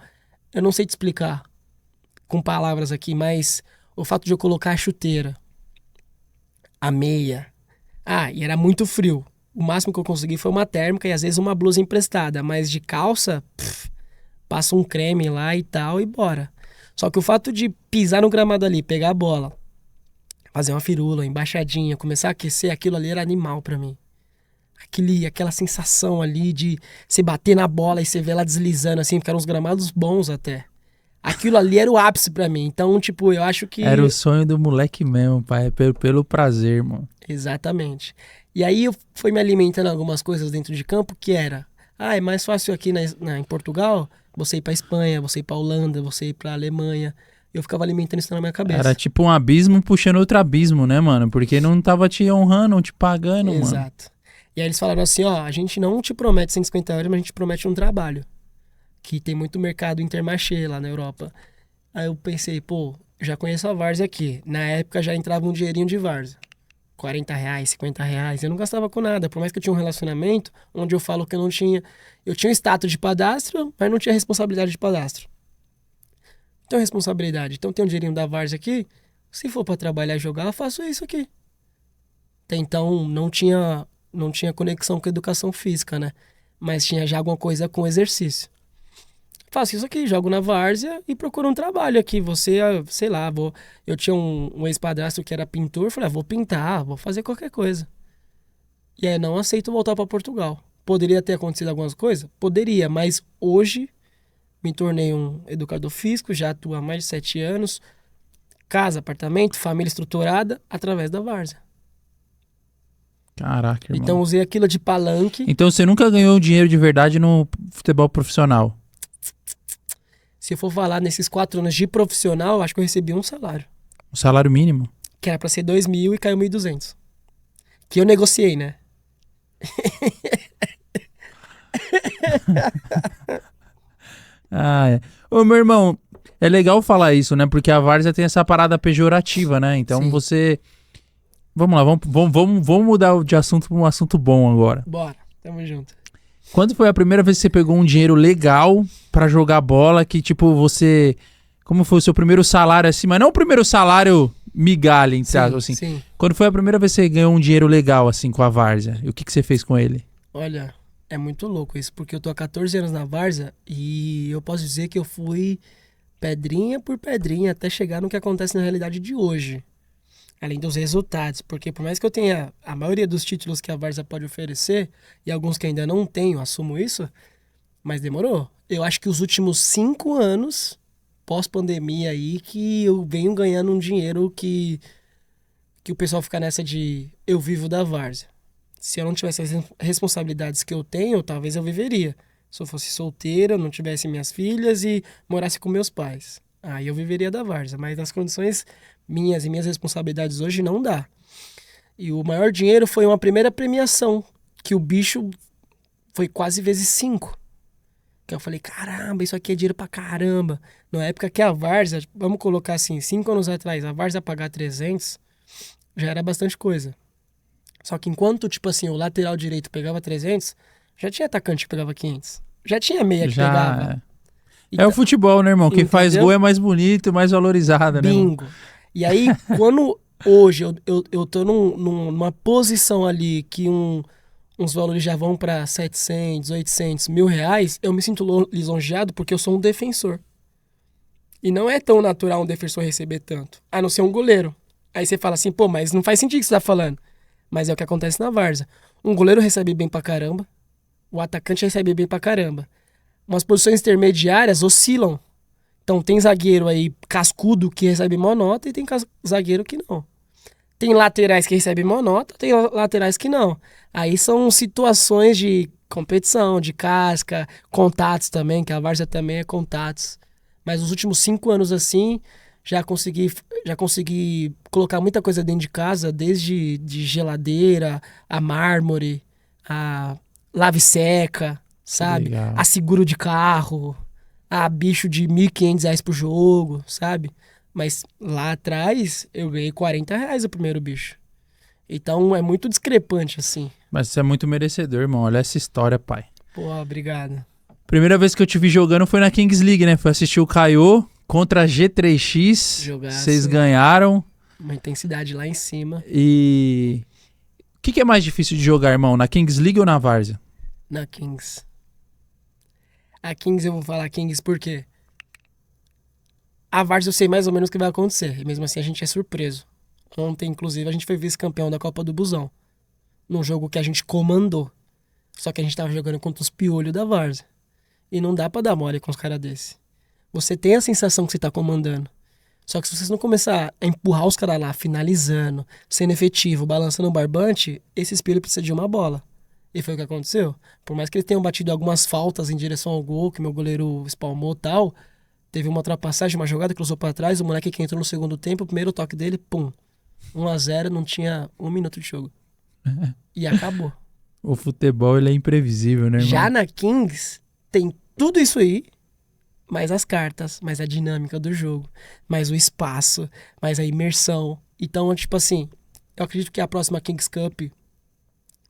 eu não sei te explicar com palavras aqui, mas o fato de eu colocar a chuteira, a meia. Ah, e era muito frio. O máximo que eu consegui foi uma térmica e às vezes uma blusa emprestada, mas de calça, passa um creme lá e tal e bora. Só que o fato de pisar no gramado ali, pegar a bola, fazer uma firula, embaixadinha, começar a aquecer, aquilo ali era animal pra mim. Aquela sensação ali de você bater na bola e você ver ela deslizando assim, porque eram uns gramados bons até. Aquilo ali era o ápice pra mim. Então, tipo, eu acho que... Era o sonho do moleque mesmo, pai. Pelo prazer, mano. Exatamente. E aí eu fui me alimentando algumas coisas dentro de campo que era... Ah, é mais fácil aqui em Portugal você ir pra Espanha, você ir pra Holanda, você ir pra Alemanha. Eu ficava alimentando isso na minha cabeça. Era tipo um abismo puxando outro abismo, né, mano? Porque não tava te honrando, não te pagando, mano. Exato. E aí eles falaram assim, ó, a gente não te promete 150 euros, mas a gente promete um trabalho. Que tem muito mercado Intermarché lá na Europa. Aí eu pensei, pô, já conheço a Várzea aqui. Na época já entrava um dinheirinho de Várzea. R$ 40, R$ 50. Eu não gastava com nada. Por mais que eu tinha um relacionamento onde eu falo que eu não tinha... Eu tinha o status de padastro, mas não tinha responsabilidade de padastro. Então responsabilidade. Então tem um dinheirinho da Várzea aqui. Se for pra trabalhar e jogar, eu faço isso aqui. Até então não tinha conexão com a educação física, né? Mas tinha já alguma coisa com exercício. Faço isso aqui, jogo na várzea e procuro um trabalho aqui. Você, sei lá, eu tinha um ex-padrasto que era pintor, falei, vou pintar, vou fazer qualquer coisa. E aí não aceito voltar para Portugal. Poderia ter acontecido algumas coisas? Poderia, mas hoje me tornei um educador físico, já atuo há mais de 7 anos, casa, apartamento, família estruturada, através da várzea. Caraca, irmão. Então usei aquilo de palanque. Então você nunca ganhou dinheiro de verdade no futebol profissional? Se eu for falar nesses 4 anos de profissional, acho que eu recebi um salário. O salário mínimo? Que era pra ser 2.000 e caiu 1.200. Que eu negociei, né? Ah, é. Ô, meu irmão, é legal falar isso, né? Porque a várzea tem essa parada pejorativa, né? Então Sim. você... Vamos lá, vamos mudar de assunto pra um assunto bom agora. Bora, tamo junto. Quando foi a primeira vez que você pegou um dinheiro legal pra jogar bola, que tipo, você... Como foi o seu primeiro salário assim? Mas não o primeiro salário migalha, entre aspas, assim. Sim. Quando foi a primeira vez que você ganhou um dinheiro legal, assim, com a várzea? E o que você fez com ele? Olha, é muito louco isso, porque eu tô há 14 anos na várzea e eu posso dizer que eu fui pedrinha por pedrinha até chegar no que acontece na realidade de hoje. Além dos resultados, porque por mais que eu tenha a maioria dos títulos que a várzea pode oferecer, e alguns que ainda não tenho, assumo isso, mas demorou. Eu acho que os últimos 5 anos, pós-pandemia aí, que eu venho ganhando um dinheiro que o pessoal fica nessa de eu vivo da várzea. Se eu não tivesse as responsabilidades que eu tenho, talvez eu viveria. Se eu fosse solteira, não tivesse minhas filhas e morasse com meus pais. Aí eu viveria da várzea, mas nas condições minhas e minhas responsabilidades hoje não dá. E o maior dinheiro foi uma primeira premiação, que o bicho foi quase vezes 5. Que eu falei, caramba, isso aqui é dinheiro pra caramba. Na época que a várzea, vamos colocar assim, 5 anos atrás, a várzea pagar 300 já era bastante coisa. Só que enquanto, tipo assim, o lateral direito pegava 300, já tinha atacante que pegava 500. Já tinha meia que pegava. É o futebol, né, irmão? Quem faz Entendeu? gol é mais bonito, mais valorizado, né? Bingo. E aí, quando hoje eu tô numa posição ali que uns valores já vão para 700, 800, R$ 1.000, eu me sinto lisonjeado porque eu sou um defensor. E não é tão natural um defensor receber tanto, a não ser um goleiro. Aí você fala assim, pô, mas não faz sentido o que você tá falando. Mas é o que acontece na várzea. Um goleiro recebe bem pra caramba, o atacante recebe bem pra caramba. Umas posições intermediárias oscilam. Então tem zagueiro aí cascudo que recebe maior nota e tem zagueiro que não. Tem laterais que recebem maior nota, tem laterais que não. Aí são situações de competição, de casca, contatos também, que a várzea também é contatos. Mas nos últimos 5 anos assim, já consegui colocar muita coisa dentro de casa, desde de geladeira, a mármore, a lave seca, sabe? legal. A seguro de carro, a bicho de R$ 1.500 por jogo, sabe? Mas lá atrás eu ganhei R$ 40 o primeiro bicho. Então é muito discrepante assim. Mas você é muito merecedor, irmão. Olha essa história, pai. Pô, obrigado. Primeira vez que eu te vi jogando foi na Kings League, né? Foi assistir o Caio contra a G3X. Jogaço. Vocês ganharam. Uma intensidade lá em cima. E o que é mais difícil de jogar, irmão? Na Kings League ou na Várzea? Na Kings. A Kings eu vou falar Kings porque a Várzea eu sei mais ou menos o que vai acontecer. E mesmo assim a gente é surpreso. Ontem, inclusive, a gente foi vice-campeão da Copa do Busão. Num jogo que a gente comandou. Só que a gente tava jogando contra os piolhos da Várzea. E não dá pra dar mole com os caras desse. Você tem a sensação que você tá comandando. Só que se vocês não começar a empurrar os caras lá, finalizando, sendo efetivo, balançando o barbante, esses piolhos precisam de uma bola. E foi o que aconteceu. Por mais que eles tenham batido algumas faltas em direção ao gol, que meu goleiro espalmou e tal, teve uma ultrapassagem, uma jogada, cruzou pra trás, o moleque que entrou no segundo tempo, o primeiro toque dele, pum. 1-0, não tinha 1 minuto de jogo. E acabou. O futebol, ele é imprevisível, né, irmão? Já na Kings, tem tudo isso aí, mais as cartas, mais a dinâmica do jogo, mais o espaço, mais a imersão. Então, tipo assim, eu acredito que a próxima Kings Cup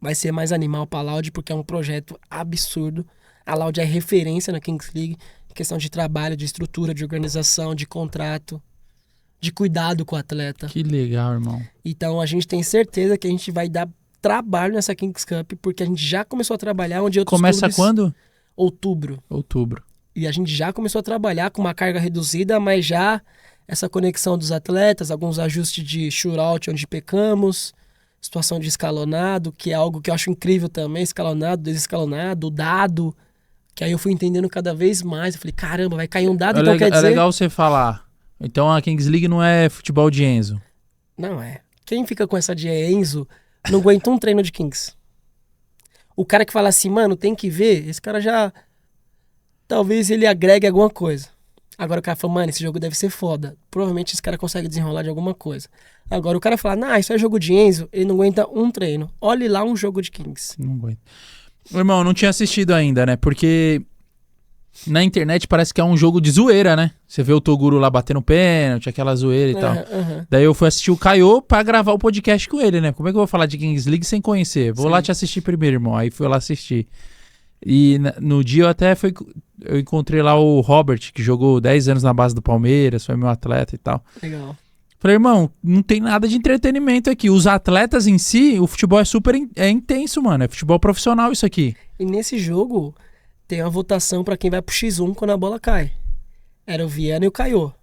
vai ser mais animal pra Loud, porque é um projeto absurdo. A Loud é referência na Kings League, em questão de trabalho, de estrutura, de organização, de contrato, de cuidado com o atleta. Que legal, irmão. Então, a gente tem certeza que a gente vai dar trabalho nessa Kings Cup, porque a gente já começou a trabalhar onde outros Começa clubes... quando? Outubro. Outubro. E a gente já começou a trabalhar com uma carga reduzida, mas já essa conexão dos atletas, alguns ajustes de shootout onde pecamos, situação de escalonado, que é algo que eu acho incrível também, escalonado, desescalonado, dado, que aí eu fui entendendo cada vez mais. Eu falei, caramba, vai cair um dado, então quer dizer... É legal você falar. Então a Kings League não é futebol de Enzo. Não é. Quem fica com essa de Enzo não aguenta um treino de Kings. O cara que fala assim, mano, tem que ver, esse cara já... Talvez ele agregue alguma coisa. Agora o cara fala, mano, esse jogo deve ser foda. Provavelmente esse cara consegue desenrolar de alguma coisa. Agora o cara fala, nah, isso é jogo de Enzo, ele não aguenta um treino. Olhe lá um jogo de Kings. Não aguento. Irmão, eu não tinha assistido ainda, né? Porque na internet parece que é um jogo de zoeira, né? Você vê o Toguro lá batendo pênalti, aquela zoeira e tal. Daí eu fui assistir o Caio pra gravar o podcast com ele, né? Como é que eu vou falar de Kings League sem conhecer? Vou lá te assistir primeiro, irmão. Aí fui lá assistir. E no dia eu encontrei lá o Robert, que jogou 10 anos na base do Palmeiras, foi meu atleta e tal. Legal. Falei, irmão, não tem nada de entretenimento aqui. Os atletas em si, o futebol é super intenso, mano. É futebol profissional isso aqui. E nesse jogo tem uma votação pra quem vai pro X1 quando a bola cai. Era o Viana e o Caio.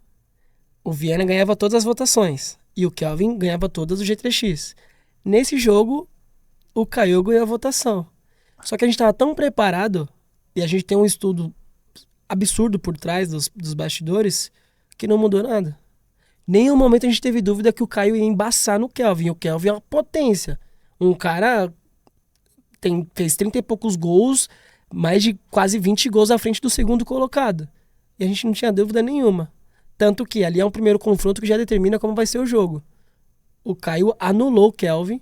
O Viana ganhava todas as votações. E o Kelvin ganhava todas do G3X. Nesse jogo, o Caio ganhou a votação. Só que a gente tava tão preparado, e a gente tem um estudo absurdo por trás dos bastidores, que não mudou nada. Nenhum momento a gente teve dúvida que o Caio ia embaçar no Kelvin. O Kelvin é uma potência. Um cara fez 30 e poucos gols, mais de quase 20 gols à frente do segundo colocado. E a gente não tinha dúvida nenhuma. Tanto que ali é um primeiro confronto que já determina como vai ser o jogo. O Caio anulou o Kelvin,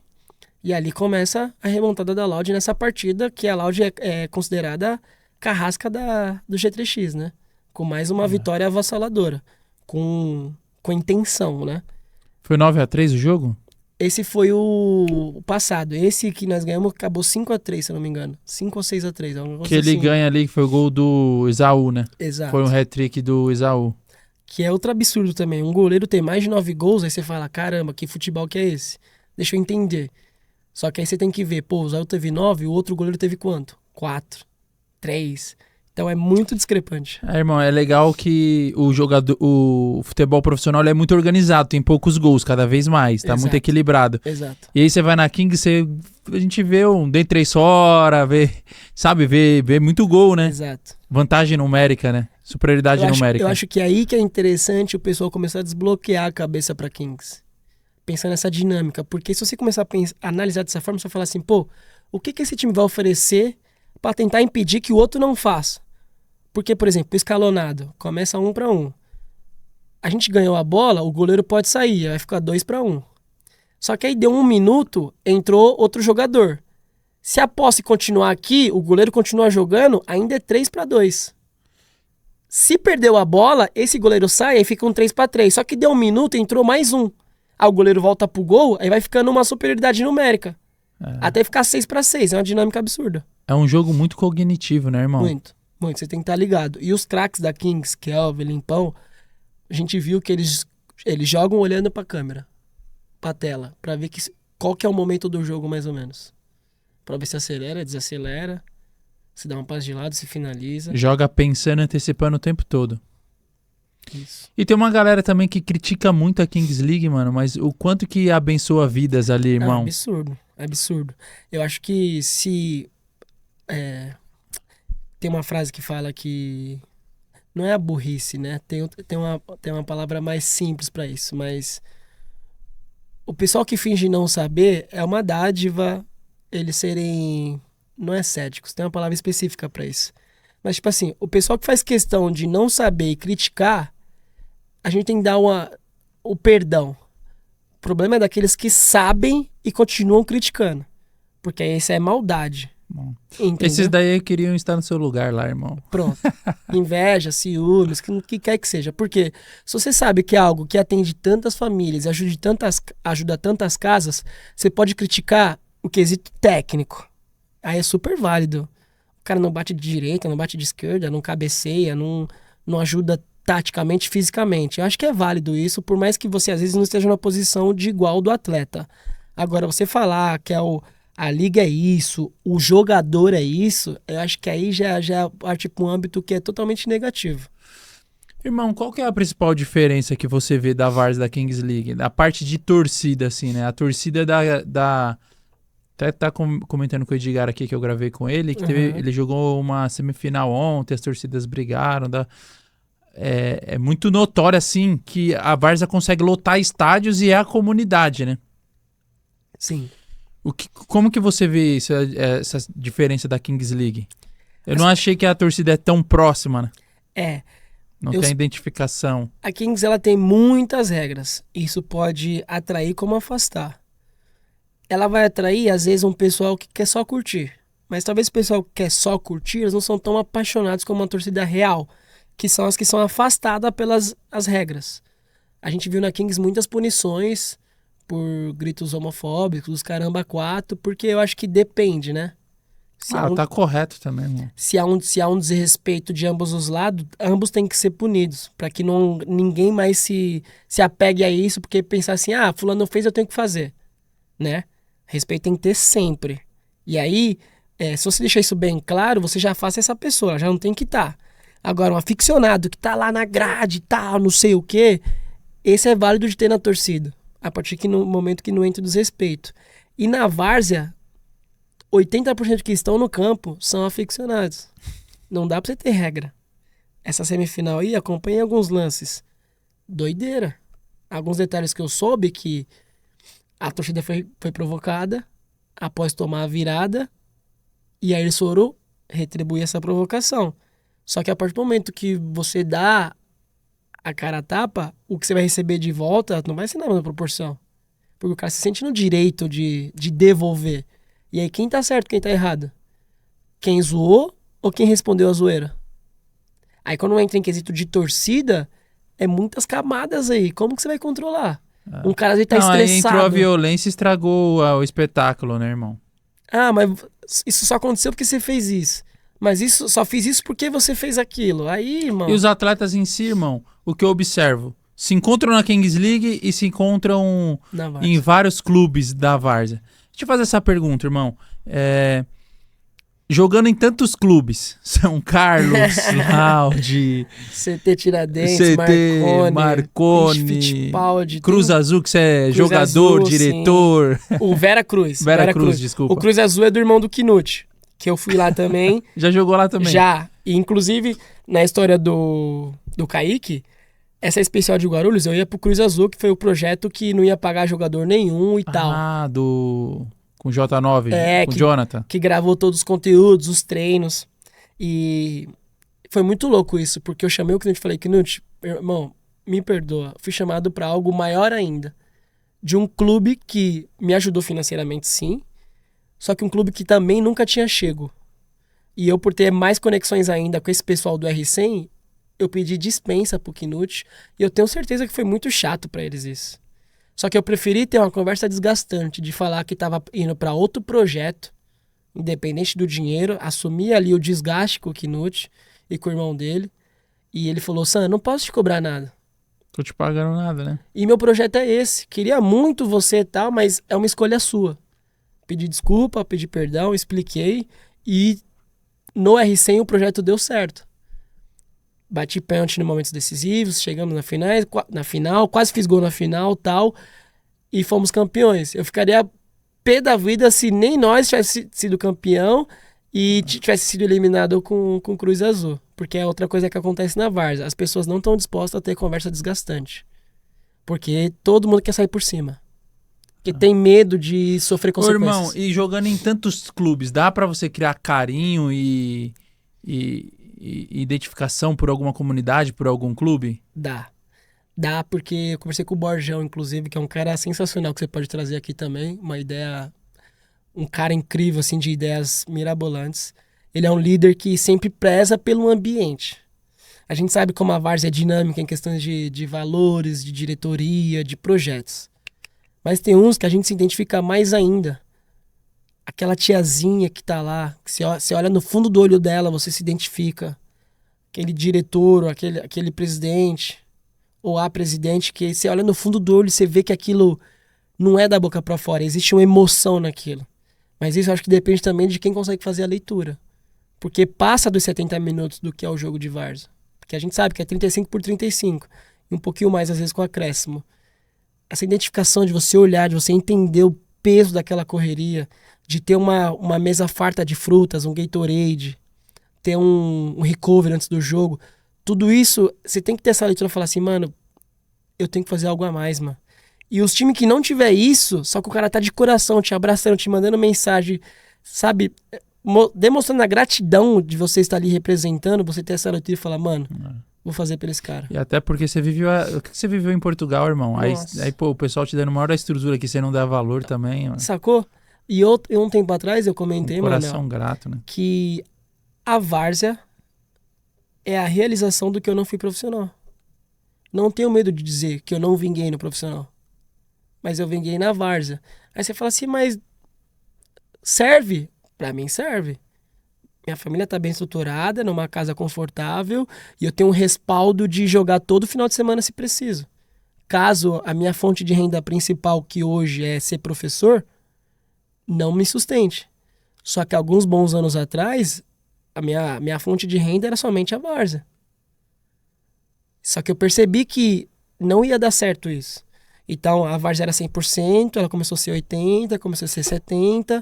e ali começa a remontada da Loud nessa partida, que a Loud é considerada carrasca do G3X, né? Com mais uma vitória avassaladora. Com intenção, né? Foi 9-3 o jogo? Esse foi o passado. Esse que nós ganhamos acabou 5-3, se eu não me engano. 5 ou 6-3. Que ele assim. ganha ali, que foi o gol do Isaú, né? Exato. Foi um hat-trick do Isaú. Que é outro absurdo também. Um goleiro ter mais de 9 gols, aí você fala, caramba, que futebol que é esse? Deixa eu entender. Só que aí você tem que ver, pô, o Isaú teve 9, o outro goleiro teve quanto? 4, 3. Então é muito discrepante. Irmão, é legal que o futebol profissional ele é muito organizado, tem poucos gols, cada vez mais, tá muito Exato. equilibrado. Exato. E aí você vai na King, a gente vê dentro de 3 horas, vê muito gol, né? Exato. Vantagem numérica, né? Superioridade numérica. Eu acho que é aí que é interessante o pessoal começar a desbloquear a cabeça pra Kings. Pensar nessa dinâmica. Porque se você começar a analisar dessa forma, você vai falar assim, pô, o que esse time vai oferecer pra tentar impedir que o outro não faça? Porque, por exemplo, o escalonado começa 1-1. A gente ganhou a bola, o goleiro pode sair, vai ficar 2-1. Só que aí deu 1 minuto, entrou outro jogador. Se a posse continuar aqui, o goleiro continua jogando, ainda é 3-2. Se perdeu a bola, esse goleiro sai, aí fica um 3-3. Só que deu 1 minuto, entrou mais um. Aí o goleiro volta pro gol, aí vai ficando uma superioridade numérica. Até ficar 6-6. É uma dinâmica absurda. É um jogo muito cognitivo, né, irmão? Muito. Você tem que estar ligado. E os craques da Kings, Kelvin, Limpão, a gente viu que eles jogam olhando pra câmera, pra tela, pra ver qual que é o momento do jogo, mais ou menos. Pra ver se acelera, desacelera, se dá um passo de lado, se finaliza. Joga pensando, antecipando o tempo todo. Isso. E tem uma galera também que critica muito a Kings League, mano, mas o quanto que abençoa vidas ali, irmão. É absurdo. Eu acho que se... tem uma frase que fala que não é a burrice, né? Tem uma palavra mais simples pra isso, mas o pessoal que finge não saber é uma dádiva eles serem, não é céticos, tem uma palavra específica pra isso. Mas tipo assim, o pessoal que faz questão de não saber e criticar, a gente tem que dar o perdão. O problema é daqueles que sabem e continuam criticando, porque isso é maldade. Entendeu? Esses daí queriam estar no seu lugar lá, irmão. Pronto. Inveja, ciúmes, que quer que seja. Porque se você sabe que é algo que atende tantas famílias, ajuda tantas casas, você pode criticar o quesito técnico. Aí é super válido. O cara não bate de direita, não bate de esquerda, não cabeceia, não ajuda taticamente, fisicamente. Eu acho que é válido isso, por mais que você às vezes não esteja numa posição de igual do atleta. Agora, você falar que a liga é isso, o jogador é isso, eu acho que aí já parte para um âmbito que é totalmente negativo. Irmão, qual que é a principal diferença que você vê da Várzea da Kings League? Da parte de torcida, assim, né? A torcida da... Até tá comentando com o Edgar aqui, que eu gravei com ele, que ele jogou uma semifinal ontem, as torcidas brigaram. É muito notório, assim, que a Várzea consegue lotar estádios e é a comunidade, né? Sim. Como que você vê isso, essa diferença da Kings League? Eu não achei que a torcida é tão próxima, né? Não tem identificação. A Kings, ela tem muitas regras. Isso pode atrair como afastar. Ela vai atrair, às vezes, um pessoal que quer só curtir. Mas talvez o pessoal que quer só curtir, eles não são tão apaixonados como uma torcida real, que são as que são afastadas pelas as regras. A gente viu na Kings muitas punições por gritos homofóbicos, caramba 4, porque eu acho que depende, né? Tá correto também, mano. Se há um desrespeito de ambos os lados, ambos têm que ser punidos, para que ninguém mais se apegue a isso, porque pensar assim, fulano fez, eu tenho que fazer, né? Respeito tem que ter sempre. E aí, se você deixar isso bem claro, você já afasta essa pessoa, ela já não tem que estar. Agora, um aficionado que tá lá na grade e tal, não sei o quê, esse é válido de ter na torcida. A partir no momento que não entra o desrespeito. E na várzea, 80% que estão no campo são aficionados. Não dá pra você ter regra. Essa semifinal aí, acompanha alguns lances. Doideira. Alguns detalhes que eu soube que a torcida foi provocada após tomar a virada e aí eles foram retribuir essa provocação. Só que a partir do momento que você dá a cara a tapa, o que você vai receber de volta não vai ser na mesma proporção. Porque o cara se sente no direito de devolver. E aí quem tá certo, quem tá errado? Quem zoou ou quem respondeu a zoeira? Aí quando entra em quesito de torcida, é muitas camadas aí. Como que você vai controlar? Um cara ali tá estressado. Aí entrou a violência e estragou o espetáculo, né, irmão? Mas isso só aconteceu porque você fez isso. Mas isso só fiz isso porque você fez aquilo. Aí, irmão... E os atletas em si, irmão, o que eu observo? Se encontram na Kings League e se encontram em vários clubes da Várzea. Deixa eu fazer essa pergunta, irmão. Jogando em tantos clubes, São Carlos, Laude, CT Tiradentes, CT, Marconi, Fittipaldi, Cruz Azul, que você é Cruz jogador, Azul, diretor. O Vera Cruz. Vera Cruz, desculpa. O Cruz Azul é do irmão do Knut, que eu fui lá também. Já jogou lá também? Já. E, inclusive, na história do Kaique, essa especial de Guarulhos, eu ia pro Cruz Azul, que foi o projeto que não ia pagar jogador nenhum e tal. Ah, com J9, com o Jonathan. Que gravou todos os conteúdos, os treinos. E foi muito louco isso, porque eu chamei o Knut e falei, Knut, irmão, me perdoa, fui chamado para algo maior ainda. De um clube que me ajudou financeiramente, sim, só que um clube que também nunca tinha chego. E eu, por ter mais conexões ainda com esse pessoal do R100, eu pedi dispensa pro Knut, e eu tenho certeza que foi muito chato para eles isso. Só que eu preferi ter uma conversa desgastante, de falar que estava indo para outro projeto, independente do dinheiro, assumir ali o desgaste com o Knut e com o irmão dele. E ele falou, Sam, não posso te cobrar nada. Tô te pagando nada, né? E meu projeto é esse. Queria muito você e tal, mas é uma escolha sua. Pedi desculpa, pedi perdão, expliquei. E no R100 o projeto deu certo. Bati pênalti em momentos decisivos, chegamos na final, quase fiz gol na final, tal, e fomos campeões. Eu ficaria pé da vida se nem nós tivesse sido campeão e tivesse sido eliminado com Cruz Azul. Porque é outra coisa que acontece na Várzea. As pessoas não estão dispostas a ter conversa desgastante. Porque todo mundo quer sair por cima. Porque tem medo de sofrer consequências. Ô, irmão, e jogando em tantos clubes, dá pra você criar carinho e identificação por alguma comunidade, por algum clube? Dá. Dá, porque eu conversei com o Borjão, inclusive, que é um cara sensacional que você pode trazer aqui também. Uma ideia... Um cara incrível, assim, de ideias mirabolantes. Ele é um líder que sempre preza pelo ambiente. A gente sabe como a Várzea é dinâmica em questões de valores, de diretoria, de projetos. Mas tem uns que a gente se identifica mais ainda. Aquela tiazinha que tá lá, que você olha no fundo do olho dela, você se identifica. Aquele diretor, ou aquele presidente, ou a presidente, que você olha no fundo do olho e você vê que aquilo não é da boca pra fora, existe uma emoção naquilo. Mas isso eu acho que depende também de quem consegue fazer a leitura. Porque passa dos 70 minutos do que é o jogo de Várzea. Porque a gente sabe que é 35 por 35. E um pouquinho mais, às vezes, com acréscimo. Essa identificação de você olhar, de você entender o peso daquela correria, de ter uma mesa farta de frutas, um Gatorade, ter um recovery antes do jogo. Tudo isso, você tem que ter essa leitura e falar assim, mano, eu tenho que fazer algo a mais, mano. E os times que não tiver isso, só que o cara tá de coração, te abraçando, te mandando mensagem, sabe, demonstrando a gratidão de você estar ali representando, você ter essa leitura e falar, mano, vou fazer pra esse cara. E até porque você viveu o que você viveu em Portugal, irmão? Aí, pô, o pessoal te dando maior da estrutura que você não dá valor também. Mano. Sacou? E um tempo atrás eu comentei, mano, coração grato, né? Que a Várzea é a realização do que eu não fui profissional. Não tenho medo de dizer que eu não vinguei no profissional. Mas eu vinguei na Várzea. Aí você fala assim, mas serve? Pra mim serve. Minha família tá bem estruturada, numa casa confortável, e eu tenho um respaldo de jogar todo final de semana se preciso. Caso a minha fonte de renda principal, que hoje é ser professor, não me sustente. Só que alguns bons anos atrás, a minha fonte de renda era somente a Várzea. Só que eu percebi que não ia dar certo isso. Então, a Várzea era 100%, ela começou a ser 80%, começou a ser 70%,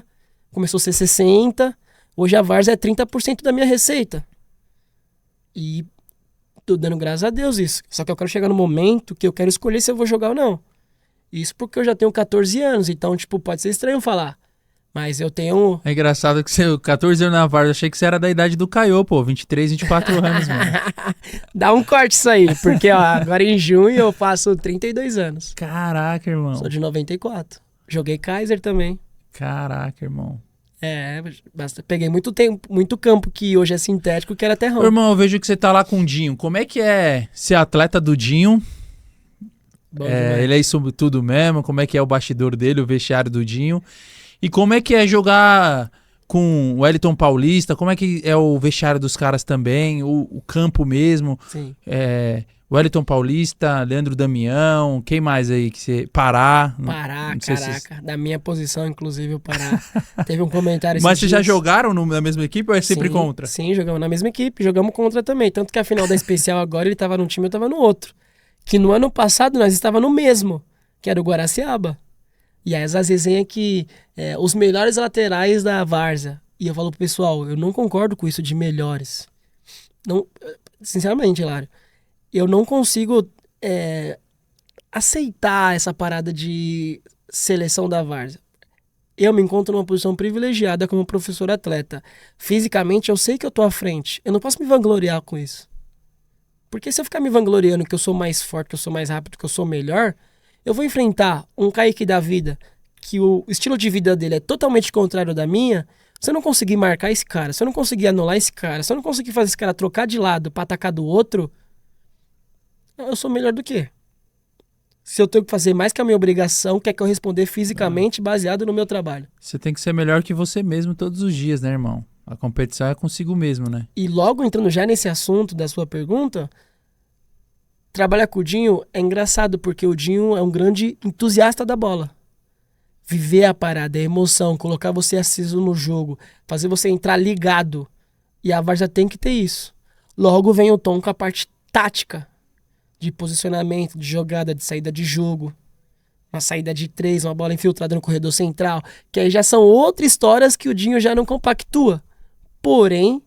começou a ser 60%. Hoje a Várzea é 30% da minha receita. E tô dando graças a Deus isso. Só que eu quero chegar no momento que eu quero escolher se eu vou jogar ou não. Isso porque eu já tenho 14 anos, então, tipo, pode ser estranho falar. Mas eu tenho... É engraçado que você, 14 anos na Várzea, achei que você era da idade do Caio, pô, 23, 24 anos, mano. Dá um corte isso aí, porque ó, agora em junho eu faço 32 anos. Caraca, irmão. Sou de 94. Joguei Kaiser também. Caraca, irmão. Peguei muito campo que hoje é sintético, que era terrão. Ô, irmão, eu vejo que você tá lá com o Dinho. Como é que é ser atleta do Dinho? Ele é isso tudo mesmo? Como é que é o bastidor dele, o vestiário do Dinho? E como é que é jogar com o Wellington Paulista, como é que é o vestiário dos caras também, o campo mesmo? Sim. Wellington Paulista, Leandro Damião, quem mais aí que você... Pará. Pará, não sei se- caraca. Da minha posição, inclusive, o Pará. Teve um comentário esses Mas vocês já dias. jogaram na mesma equipe ou é sempre Sim, contra? Sim, jogamos na mesma equipe, jogamos contra também. Tanto que a final da especial agora ele tava num time, eu tava no outro. Que no ano passado nós estava no mesmo, que era o Guaraciaba. E aí as resenhas que os melhores laterais da Várzea. E eu falo pro pessoal, eu não concordo com isso de melhores. Não, sinceramente, Hilário, eu não consigo aceitar essa parada de seleção da Várzea. Eu me encontro numa posição privilegiada como professor atleta. Fisicamente, eu sei que eu tô à frente. Eu não posso me vangloriar com isso. Porque se eu ficar me vangloriando que eu sou mais forte, que eu sou mais rápido, que eu sou melhor, eu vou enfrentar um Kaique da vida, que o estilo de vida dele é totalmente contrário da minha. Se eu não conseguir marcar esse cara, se eu não conseguir anular esse cara, se eu não conseguir fazer esse cara trocar de lado pra atacar do outro, eu sou melhor do que? Se eu tenho que fazer mais que a minha obrigação, que é corresponder fisicamente baseado no meu trabalho. Você tem que ser melhor que você mesmo todos os dias, né, irmão? A competição é consigo mesmo, né? E logo entrando já nesse assunto da sua pergunta, trabalhar com o Dinho é engraçado, porque o Dinho é um grande entusiasta da bola. Viver a parada, a emoção, colocar você aceso no jogo, fazer você entrar ligado. E a Várzea tem que ter isso. Logo vem o Tom com a parte tática, de posicionamento, de jogada, de saída de jogo. Uma saída de 3, uma bola infiltrada no corredor central, que aí já são outras histórias que o Dinho já não compactua. Porém,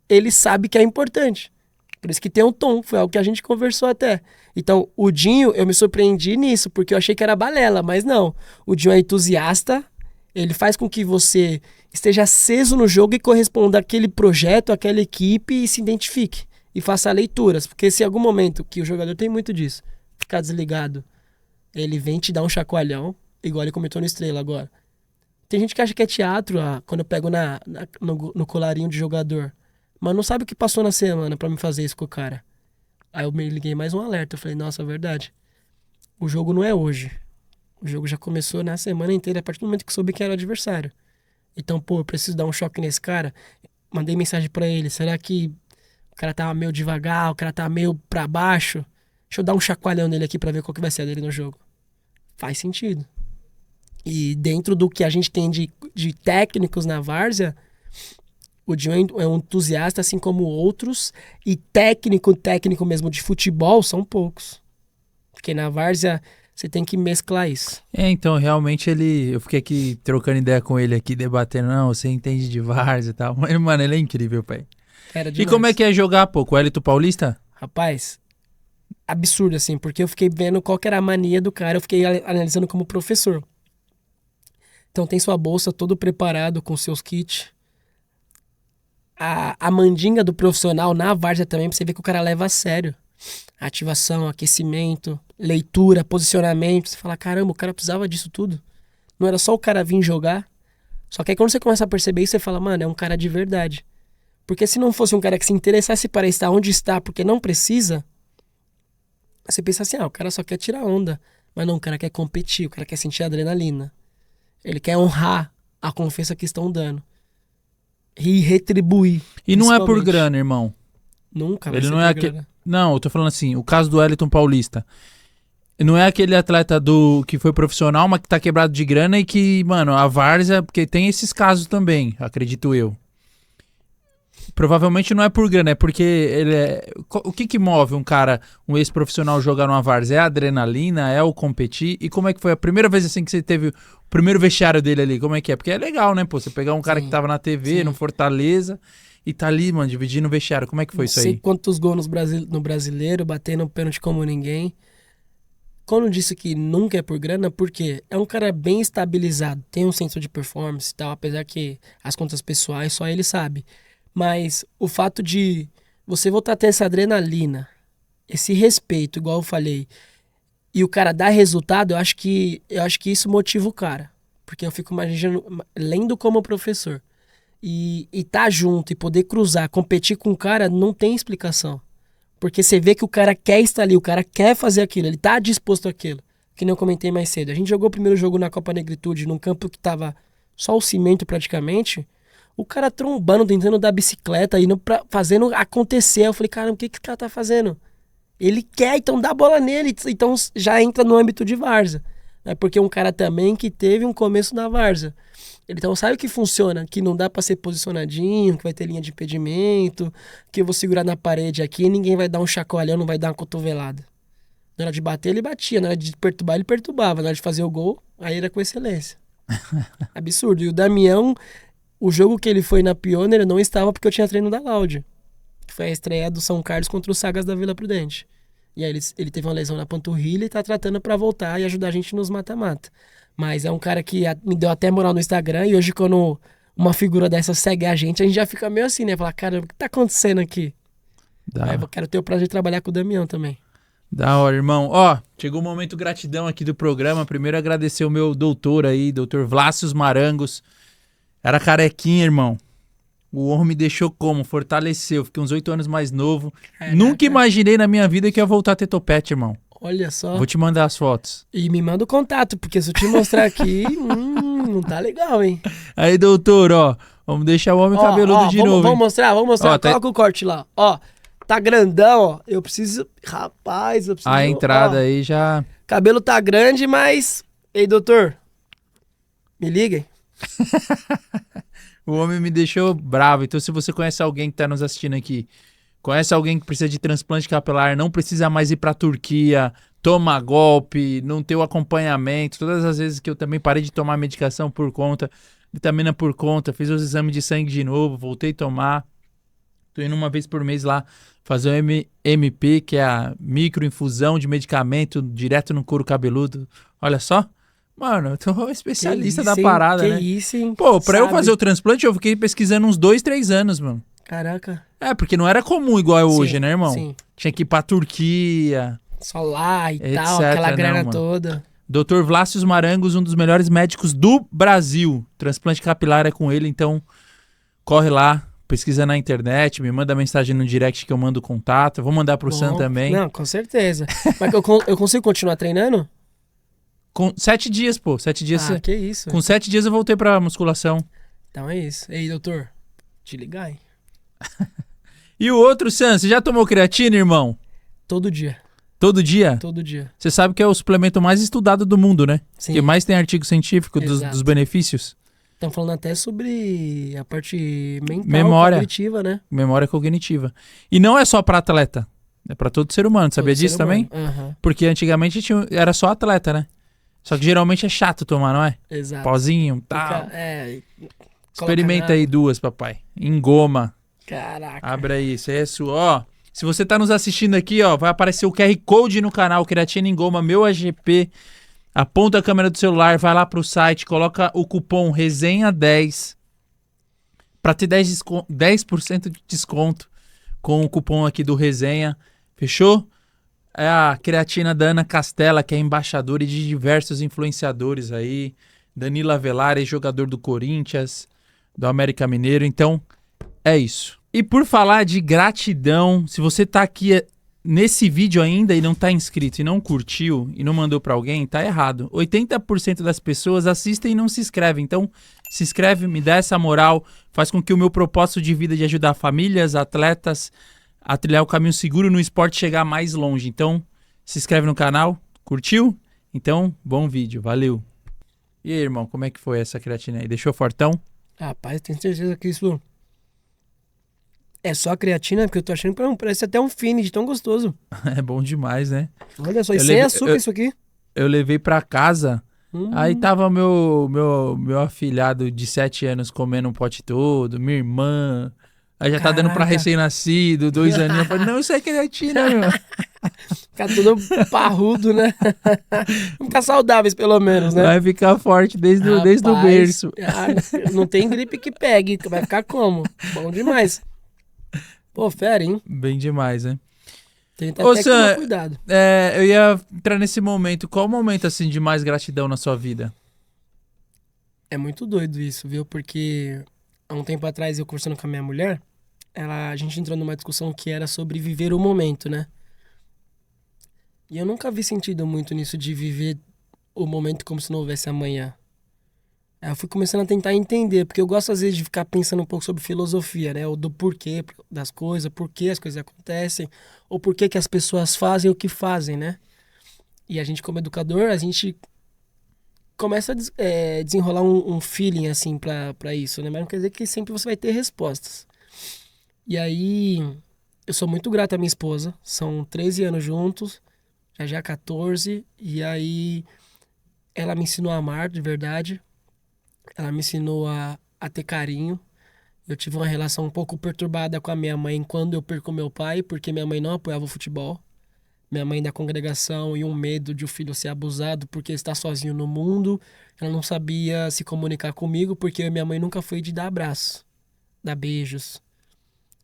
ele sabe que é importante. Por isso que tem um tom, foi algo que a gente conversou até. Então, o Dinho, eu me surpreendi nisso, porque eu achei que era balela, mas não. O Dinho é entusiasta, ele faz com que você esteja aceso no jogo e corresponda àquele projeto, àquela equipe e se identifique. E faça leituras, porque se em algum momento, que o jogador tem muito disso, ficar desligado, ele vem te dar um chacoalhão, igual ele comentou no Estrela agora. Tem gente que acha que é teatro, quando eu pego no colarinho de jogador. Mas não sabe o que passou na semana pra me fazer isso com o cara. Aí eu me liguei mais um alerta. Eu falei, nossa, é verdade. O jogo não é hoje. O jogo já começou na semana inteira, a partir do momento que soube que era o adversário. Então, pô, eu preciso dar um choque nesse cara. Mandei mensagem pra ele. Será que o cara tava meio devagar, o cara tava meio pra baixo? Deixa eu dar um chacoalhão nele aqui pra ver qual que vai ser a dele no jogo. Faz sentido. E dentro do que a gente tem de técnicos na Várzea, o Dinho é um entusiasta, assim como outros, e técnico mesmo de futebol são poucos. Porque na Várzea você tem que mesclar isso. Então, realmente eu fiquei aqui trocando ideia com ele aqui, debatendo, não, você entende de várzea e tal. Mas, mano, ele é incrível, pai. Era E demais. como é que é jogar, pô, com o Wellington Paulista? Rapaz, absurdo, assim, porque eu fiquei vendo qual que era a mania do cara, eu fiquei analisando como professor. Então tem sua bolsa todo preparado com seus kits. A mandinga do profissional na Várzea também, pra você ver que o cara leva a sério. Ativação, aquecimento, leitura, posicionamento. Você fala, caramba, o cara precisava disso tudo. Não era só o cara vir jogar. Só que aí quando você começa a perceber isso, você fala, mano, é um cara de verdade. Porque se não fosse um cara que se interessasse para estar onde está, porque não precisa, você pensa assim, o cara só quer tirar onda. Mas não, o cara quer competir, o cara quer sentir adrenalina. Ele quer honrar a confiança que estão dando. E retribuir. E não é por principalmente. grana, irmão. Nunca vai Ele ser não por é grana. Não, eu tô falando assim, o caso do Wellington Paulista. Não é aquele atleta que foi profissional, mas que tá quebrado de grana e que, mano, a Várzea, porque tem esses casos também, acredito eu. Provavelmente não é por grana, é porque o que move um cara, um ex-profissional jogar numa Várzea? É a adrenalina, é o competir? E como é que foi a primeira vez assim que você teve o primeiro vestiário dele ali? Como é que é? Porque é legal, né, pô? Você pegar um cara Sim, que tava na TV, sim. no Fortaleza, e tá ali, mano, dividindo o vestiário. Como é que foi isso Não sei aí? quantos gols no brasileiro, batendo pênalti como ninguém. Quando eu disse que nunca é por grana, porque é um cara bem estabilizado, tem um senso de performance e tal, apesar que as contas pessoais só ele sabe. Mas o fato de você voltar a ter essa adrenalina, esse respeito, igual eu falei, e o cara dar resultado, eu acho que isso motiva o cara. Porque eu fico imaginando, lendo como professor. E tá junto e poder cruzar, competir com o cara, não tem explicação. Porque você vê que o cara quer estar ali, o cara quer fazer aquilo, ele tá disposto àquilo. Que nem eu comentei mais cedo. A gente jogou o primeiro jogo na Copa Negritude, num campo que tava só o cimento praticamente. O cara trombando, tentando dar bicicleta, fazendo acontecer. Eu falei, caramba, o que esse cara tá fazendo? Ele quer, então dá a bola nele. Então já entra no âmbito de várzea. Né? Porque é um cara também que teve um começo na várzea. Ele então sabe que funciona, que não dá pra ser posicionadinho, que vai ter linha de impedimento, que eu vou segurar na parede aqui e ninguém vai dar um chacoalhão, não vai dar uma cotovelada. Na hora de bater, ele batia. Na hora de perturbar, ele perturbava. Na hora de fazer o gol, aí era com excelência. Absurdo. E o Damião, o jogo que ele foi na Pioneer, não estava porque eu tinha treino da Laude. Que foi a estreia do São Carlos contra os Sagas da Vila Prudente. E aí ele teve uma lesão na panturrilha e tá tratando pra voltar e ajudar a gente nos mata-mata. Mas é um cara que me deu até moral no Instagram. E hoje, quando uma figura dessa segue a gente já fica meio assim, né? Falar, cara, o que tá acontecendo aqui? Aí eu quero ter o prazer de trabalhar com o Damião também. Da hora, irmão. Ó, chegou o momento gratidão aqui do programa. Primeiro agradecer o meu doutor aí, doutor Vlácios Marangos. Era carequinha, irmão. O homem me deixou como? Fortaleceu. Fiquei uns 8 anos mais novo. Caraca. Nunca imaginei na minha vida que ia voltar a ter topete, irmão. Olha só. Vou te mandar as fotos. E me manda o contato, porque se eu te mostrar aqui, não tá legal, hein? Aí, doutor, ó. Vamos deixar o homem cabeludo de novo. Vamos mostrar. Ó, Coloca o corte lá. Ó, tá grandão, ó. Eu preciso... Rapaz, eu preciso... A entrada aí já... Cabelo tá grande, mas... Ei, doutor. Me liguem. O homem me deixou bravo. Então, se você conhece alguém que tá nos assistindo aqui, conhece alguém que precisa de transplante capilar, não precisa mais ir pra Turquia, toma golpe, não ter o acompanhamento. Todas as vezes que eu também parei de tomar medicação por conta, vitamina por conta, fiz os exames de sangue de novo, voltei a tomar. Tô indo uma vez por mês lá fazer o MP, que é a microinfusão de medicamento direto no couro cabeludo. Olha só. Mano, eu tô especialista da parada, né? Que isso, hein? Pô, pra eu fazer o transplante, eu fiquei pesquisando uns 2, 3 anos, mano. Caraca. É, porque não era comum igual é hoje, Sim, né, irmão? sim. Tinha que ir pra Turquia. Só lá e etc, tal, aquela grana mano. toda. Dr. Vlácios Marangos, um dos melhores médicos do Brasil. Transplante capilar é com ele, então corre lá, pesquisa na internet, me manda mensagem no direct que eu mando o contato. Eu vou mandar pro Sam também. Não, com certeza. Mas eu consigo continuar treinando? Com 7 dias, pô. 7 dias. Que isso. Com 7 dias eu voltei pra musculação. Então é isso. Ei, doutor, te ligar, hein? E o outro, Sam, você já tomou creatina, irmão? Todo dia. Todo dia? Todo dia. Você sabe que é o suplemento mais estudado do mundo, né? Sim. Que mais tem artigo científico Exato. dos benefícios. Estão falando até sobre a parte mental, Memória. cognitiva, né? Memória cognitiva. E não é só pra atleta. É pra todo ser humano. Sabia disso também? Aham. Porque antigamente era só atleta, né? Só que geralmente é chato tomar, não é? Exato. Pozinho, tal. Experimenta aí 2, papai. Engoma. Caraca. Abre aí, isso aí é sua. Ó, se você tá nos assistindo aqui, ó, vai aparecer o QR Code no canal Creatina Engoma, meu AGP. Aponta a câmera do celular, vai lá pro site, coloca o cupom RESENHA10 pra ter 10% de desconto com o cupom aqui do Resenha. Fechou? É a creatina da Ana Castela, que é embaixadora de diversos influenciadores aí. Danilo Avelar, jogador do Corinthians, do América Mineiro. Então, é isso. E por falar de gratidão, se você tá aqui nesse vídeo ainda e não tá inscrito e não curtiu e não mandou pra alguém, tá errado. 80% das pessoas assistem e não se inscrevem. Então, se inscreve, me dá essa moral, faz com que o meu propósito de vida de ajudar famílias, atletas, a trilhar o caminho seguro no esporte chegar mais longe. Então, se inscreve no canal, curtiu? Então, bom vídeo, valeu. E aí, irmão, como é que foi essa creatina aí? Deixou fortão? Rapaz, tenho certeza que isso é só creatina, porque eu tô achando que parece até um fine de tão gostoso. É bom demais, né? Olha só, e sem açúcar isso aqui. Eu levei pra casa, aí tava meu afilhado de 7 anos comendo um pote todo, minha irmã... Aí já tá dando pra recém-nascido, 2 aninhos. Eu falei, não, isso é creatina, meu. Ficar tudo parrudo, né? Vamos ficar saudáveis, pelo menos, né? Vai ficar forte desde o berço. Não tem gripe que pegue. Vai ficar como? Bom demais. Pô, fera, hein? Bem demais, né? Tem até que tomar cuidado. Eu ia entrar nesse momento. Qual o momento, assim, de mais gratidão na sua vida? É muito doido isso, viu? Porque há um tempo atrás, eu conversando com a minha mulher, a gente entrou numa discussão que era sobre viver o momento, né? E eu nunca vi sentido muito nisso de viver o momento como se não houvesse amanhã. Aí eu fui começando a tentar entender, porque eu gosto às vezes de ficar pensando um pouco sobre filosofia, né? O do porquê das coisas, por que as coisas acontecem, ou por que que as pessoas fazem o que fazem, né? E a gente, como educador, a gente começa a desenrolar um feeling, assim, pra isso, né? Mas não quer dizer que sempre você vai ter respostas. E aí, eu sou muito grato à minha esposa. São 13 anos juntos, já 14. E aí, ela me ensinou a amar de verdade. Ela me ensinou a ter carinho. Eu tive uma relação um pouco perturbada com a minha mãe quando eu perco meu pai, porque minha mãe não apoiava o futebol. Minha mãe da congregação e um medo de o filho ser abusado porque está sozinho no mundo. Ela não sabia se comunicar comigo porque eu e minha mãe nunca foi de dar abraço, dar beijos.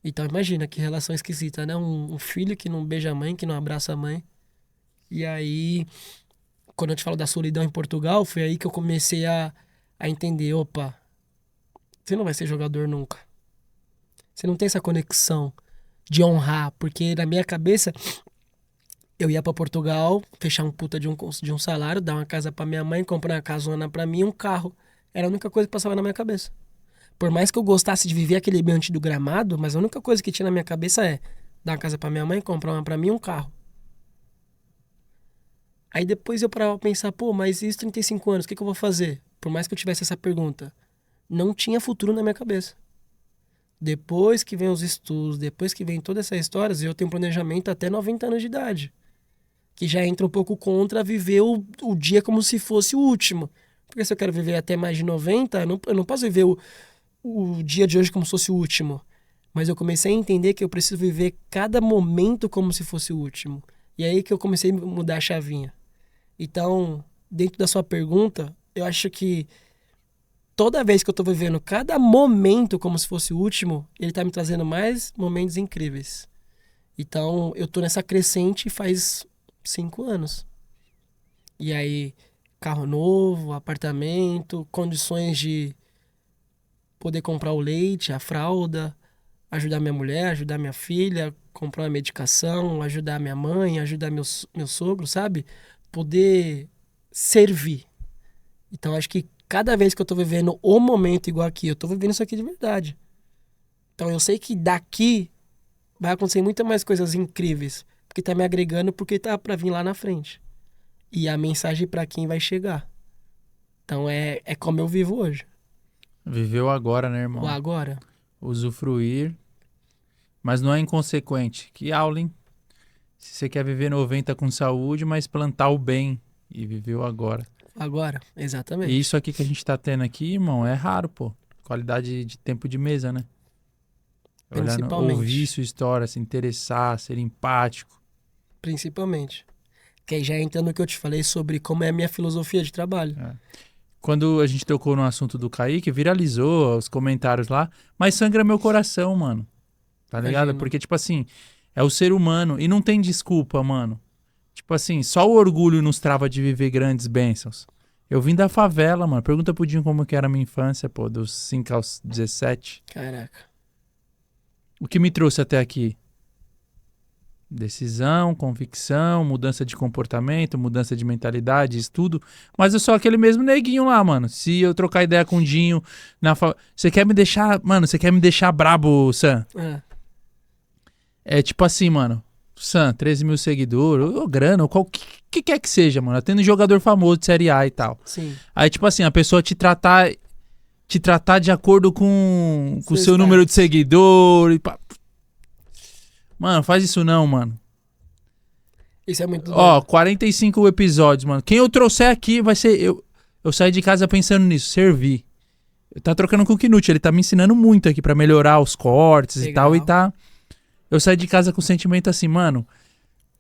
Então imagina que relação esquisita, né? Um filho que não beija a mãe, que não abraça a mãe. E aí, quando eu te falo da solidão em Portugal, foi aí que eu comecei a entender, opa, você não vai ser jogador nunca. Você não tem essa conexão de honrar, porque na minha cabeça eu ia pra Portugal, fechar um puta de um salário, dar uma casa pra minha mãe, comprar uma casona pra mim e um carro. Era a única coisa que passava na minha cabeça. Por mais que eu gostasse de viver aquele ambiente do gramado, mas a única coisa que tinha na minha cabeça é dar uma casa pra minha mãe, comprar uma pra mim e um carro. Aí depois eu parava pra pensar, pô, mas e os 35 anos, o que que eu vou fazer? Por mais que eu tivesse essa pergunta, não tinha futuro na minha cabeça. Depois que vem os estudos, depois que vem toda essa história, eu tenho um planejamento até 90 anos de idade. Que já entra um pouco contra viver o dia como se fosse o último. Porque se eu quero viver até mais de 90, eu não posso viver o dia de hoje como se fosse o último. Mas eu comecei a entender que eu preciso viver cada momento como se fosse o último. E aí que eu comecei a mudar a chavinha. Então, dentro da sua pergunta, eu acho que toda vez que eu tô vivendo cada momento como se fosse o último, ele tá me trazendo mais momentos incríveis. Então, eu tô nessa crescente faz 5 anos. E aí, carro novo, apartamento, condições de poder comprar o leite, a fralda, ajudar minha mulher, ajudar minha filha, comprar uma medicação, ajudar minha mãe, ajudar meu sogro, sabe? Poder servir. Então, acho que cada vez que eu tô vivendo o momento igual aqui, eu tô vivendo isso aqui de verdade. Então, eu sei que daqui vai acontecer muitas mais coisas incríveis, porque tá me agregando, porque tá pra vir lá na frente. E a mensagem pra quem vai chegar. Então, é como eu vivo hoje. Viveu agora, né, O irmão? agora. Usufruir, mas não é inconsequente. Que aula, hein? Se você quer viver 90 com saúde, mas plantar o bem e viveu agora. Agora, E exatamente. isso aqui que a gente tá tendo aqui, irmão, é raro, pô. Qualidade de tempo de mesa, né? Olhando, ouvir Principalmente. sua história, se interessar, ser empático. Principalmente. Que aí já entra no que eu te falei sobre como é a minha filosofia de trabalho. É. Quando a gente tocou no assunto do Kaique, viralizou os comentários lá, mas sangra meu coração, mano. Tá ligado? Imagino. Porque, tipo assim, é o ser humano e não tem desculpa, mano. Tipo assim, só o orgulho nos trava de viver grandes bênçãos. Eu vim da favela, mano. Pergunta pro Dinho como que era a minha infância, pô, dos 5 aos 17. Caraca. O que me trouxe até aqui? Decisão, convicção, mudança de comportamento, mudança de mentalidade, estudo. Mas eu sou aquele mesmo neguinho lá, mano. Se eu trocar ideia com o Dinho Você quer me deixar... Mano, você quer me deixar brabo, Sam? Ah, É tipo assim, mano. Sam, 13 mil seguidores, ou grana, ou que quer que seja, mano. Tendo jogador famoso de Série A e tal. sim. Aí, tipo assim, a pessoa te tratar de acordo com o seu número de seguidor e pá. Mano, faz isso não, mano. Isso é muito Ó, doido. 45 episódios, mano. Quem eu trouxer aqui vai ser... Eu saí de casa pensando nisso, servir. Eu tá trocando com o Knut, ele tá me ensinando muito aqui pra melhorar os cortes e Legal. tal, e tá... Eu saí de casa com o sentimento assim, mano,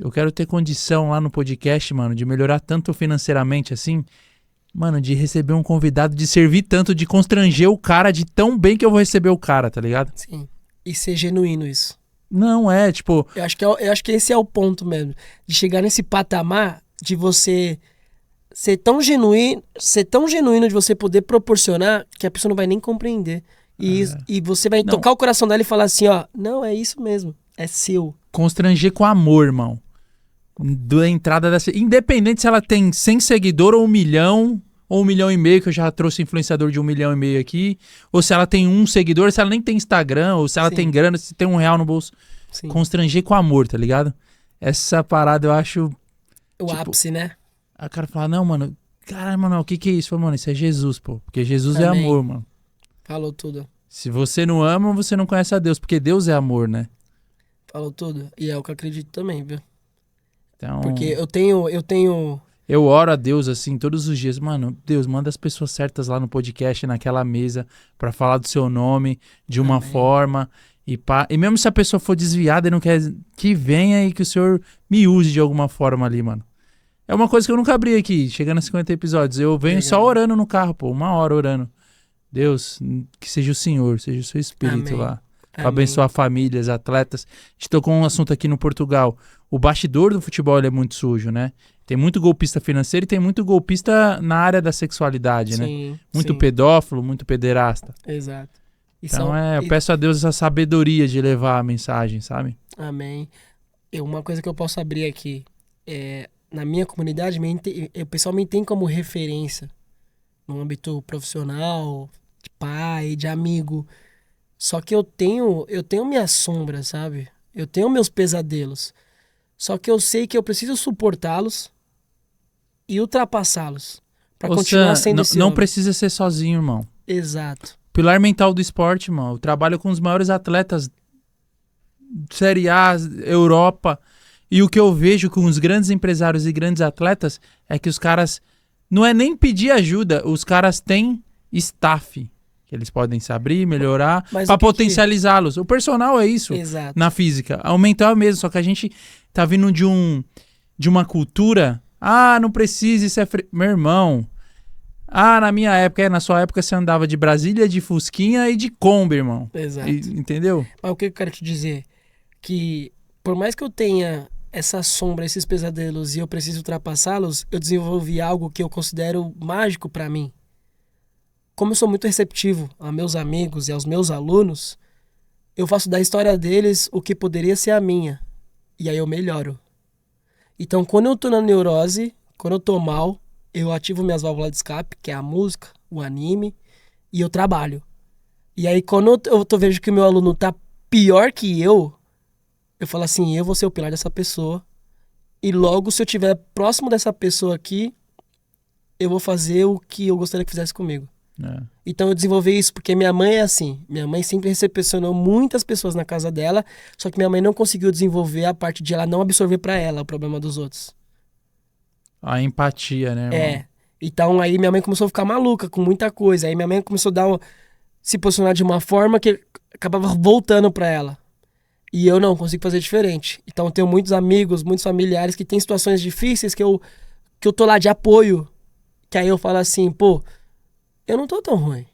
eu quero ter condição lá no podcast, mano, de melhorar tanto financeiramente assim, mano, de receber um convidado, de servir tanto, de constranger o cara, de tão bem que eu vou receber o cara, tá ligado? Sim. E ser genuíno isso. Não, tipo... Eu acho que esse é o ponto mesmo. De chegar nesse patamar de você ser tão genuíno de você poder proporcionar que a pessoa não vai nem compreender. E você vai Não. tocar o coração dela e falar assim, ó, não, é isso mesmo. É seu. Constranger com amor, irmão. Da entrada dessa... Independente se ela tem 100 seguidores ou 1 milhão ou 1,5 milhão, que eu já trouxe influenciador de 1,5 milhão aqui, ou se ela tem um seguidor, se ela nem tem Instagram, ou se ela Sim. tem grana, se tem R$ 1 no bolso. Sim. Constranger com amor, tá ligado? Essa parada eu acho... O tipo, ápice, né? A cara fala, não, mano, caralho, mano, o que que é isso? Eu falo, mano, isso é Jesus, pô. Porque Jesus é Amém. amor, mano. Falou tudo. Se você não ama, você não conhece a Deus, porque Deus é amor, né? Falou tudo. E é o que eu acredito também, viu? Então, Porque eu tenho... eu oro a Deus, assim, todos os dias. Mano, Deus, manda as pessoas certas lá no podcast, naquela mesa, pra falar do seu nome de uma Amém. forma. E mesmo se a pessoa for desviada e não quer que venha e que o Senhor me use de alguma forma ali, mano. É uma coisa que eu nunca abri aqui, chegando a 50 episódios. Eu venho Legal. só orando no carro, pô, 1 hora orando. Deus, que seja o Senhor, seja o seu Espírito Amém. lá. Pra Amém. abençoar famílias, atletas. A gente tocou um assunto aqui no Portugal. O bastidor do futebol ele é muito sujo, né? Tem muito golpista financeiro e tem muito golpista na área da sexualidade, né? Sim, Muito sim. pedófilo, muito pederasta. Exato. E Então são- eu peço a Deus essa sabedoria de levar a mensagem, sabe? Amém. Uma coisa que eu posso abrir aqui na minha comunidade, o pessoal me tem como referência no âmbito profissional, de pai, de amigo. Só que eu tenho minhas sombras, sabe? Eu tenho meus pesadelos. Só que eu sei que eu preciso suportá-los e ultrapassá-los para Ô, continuar Sam, sendo não, esse não homem. precisa ser sozinho, irmão. Exato. Pilar mental do esporte, irmão. Eu trabalho com os maiores atletas Série A, Europa. E o que eu vejo com os grandes empresários e grandes atletas é que os caras não é nem pedir ajuda, os caras têm staff que eles podem se abrir, melhorar, Mas para o que que- potencializá-los. O personal é isso Exato. na física. O mental é mesmo, só que a gente tá vindo de uma cultura, não precisa, isso é meu irmão. Na minha época, na sua época você andava de Brasília, de Fusquinha e de Kombi, irmão. Exato. Entendeu? Mas o que eu quero te dizer? Que por mais que eu tenha essa sombra, esses pesadelos e eu preciso ultrapassá-los, eu desenvolvi algo que eu considero mágico pra mim. Como eu sou muito receptivo a meus amigos e aos meus alunos, eu faço da história deles o que poderia ser a minha. E aí eu melhoro. Então, quando eu tô na neurose, quando eu tô mal, eu ativo minhas válvulas de escape, que é a música, o anime, e eu trabalho. E aí, quando vejo que o meu aluno tá pior que eu falo assim, eu vou ser o pilar dessa pessoa. E logo, se eu estiver próximo dessa pessoa aqui, eu vou fazer o que eu gostaria que fizesse comigo. É. Então eu desenvolvi isso porque minha mãe é assim. Minha mãe sempre recepcionou muitas pessoas na casa dela, só que minha mãe não conseguiu desenvolver a parte de ela não absorver pra ela o problema dos outros. A empatia, né, irmão? É. Então aí minha mãe começou a ficar maluca com muita coisa. Aí minha mãe começou a se posicionar de uma forma que acabava voltando pra ela. E eu não consigo fazer diferente. Então eu tenho muitos amigos, muitos familiares que têm situações difíceis que eu tô lá de apoio. Que aí eu falo assim, pô, eu não tô tão ruim.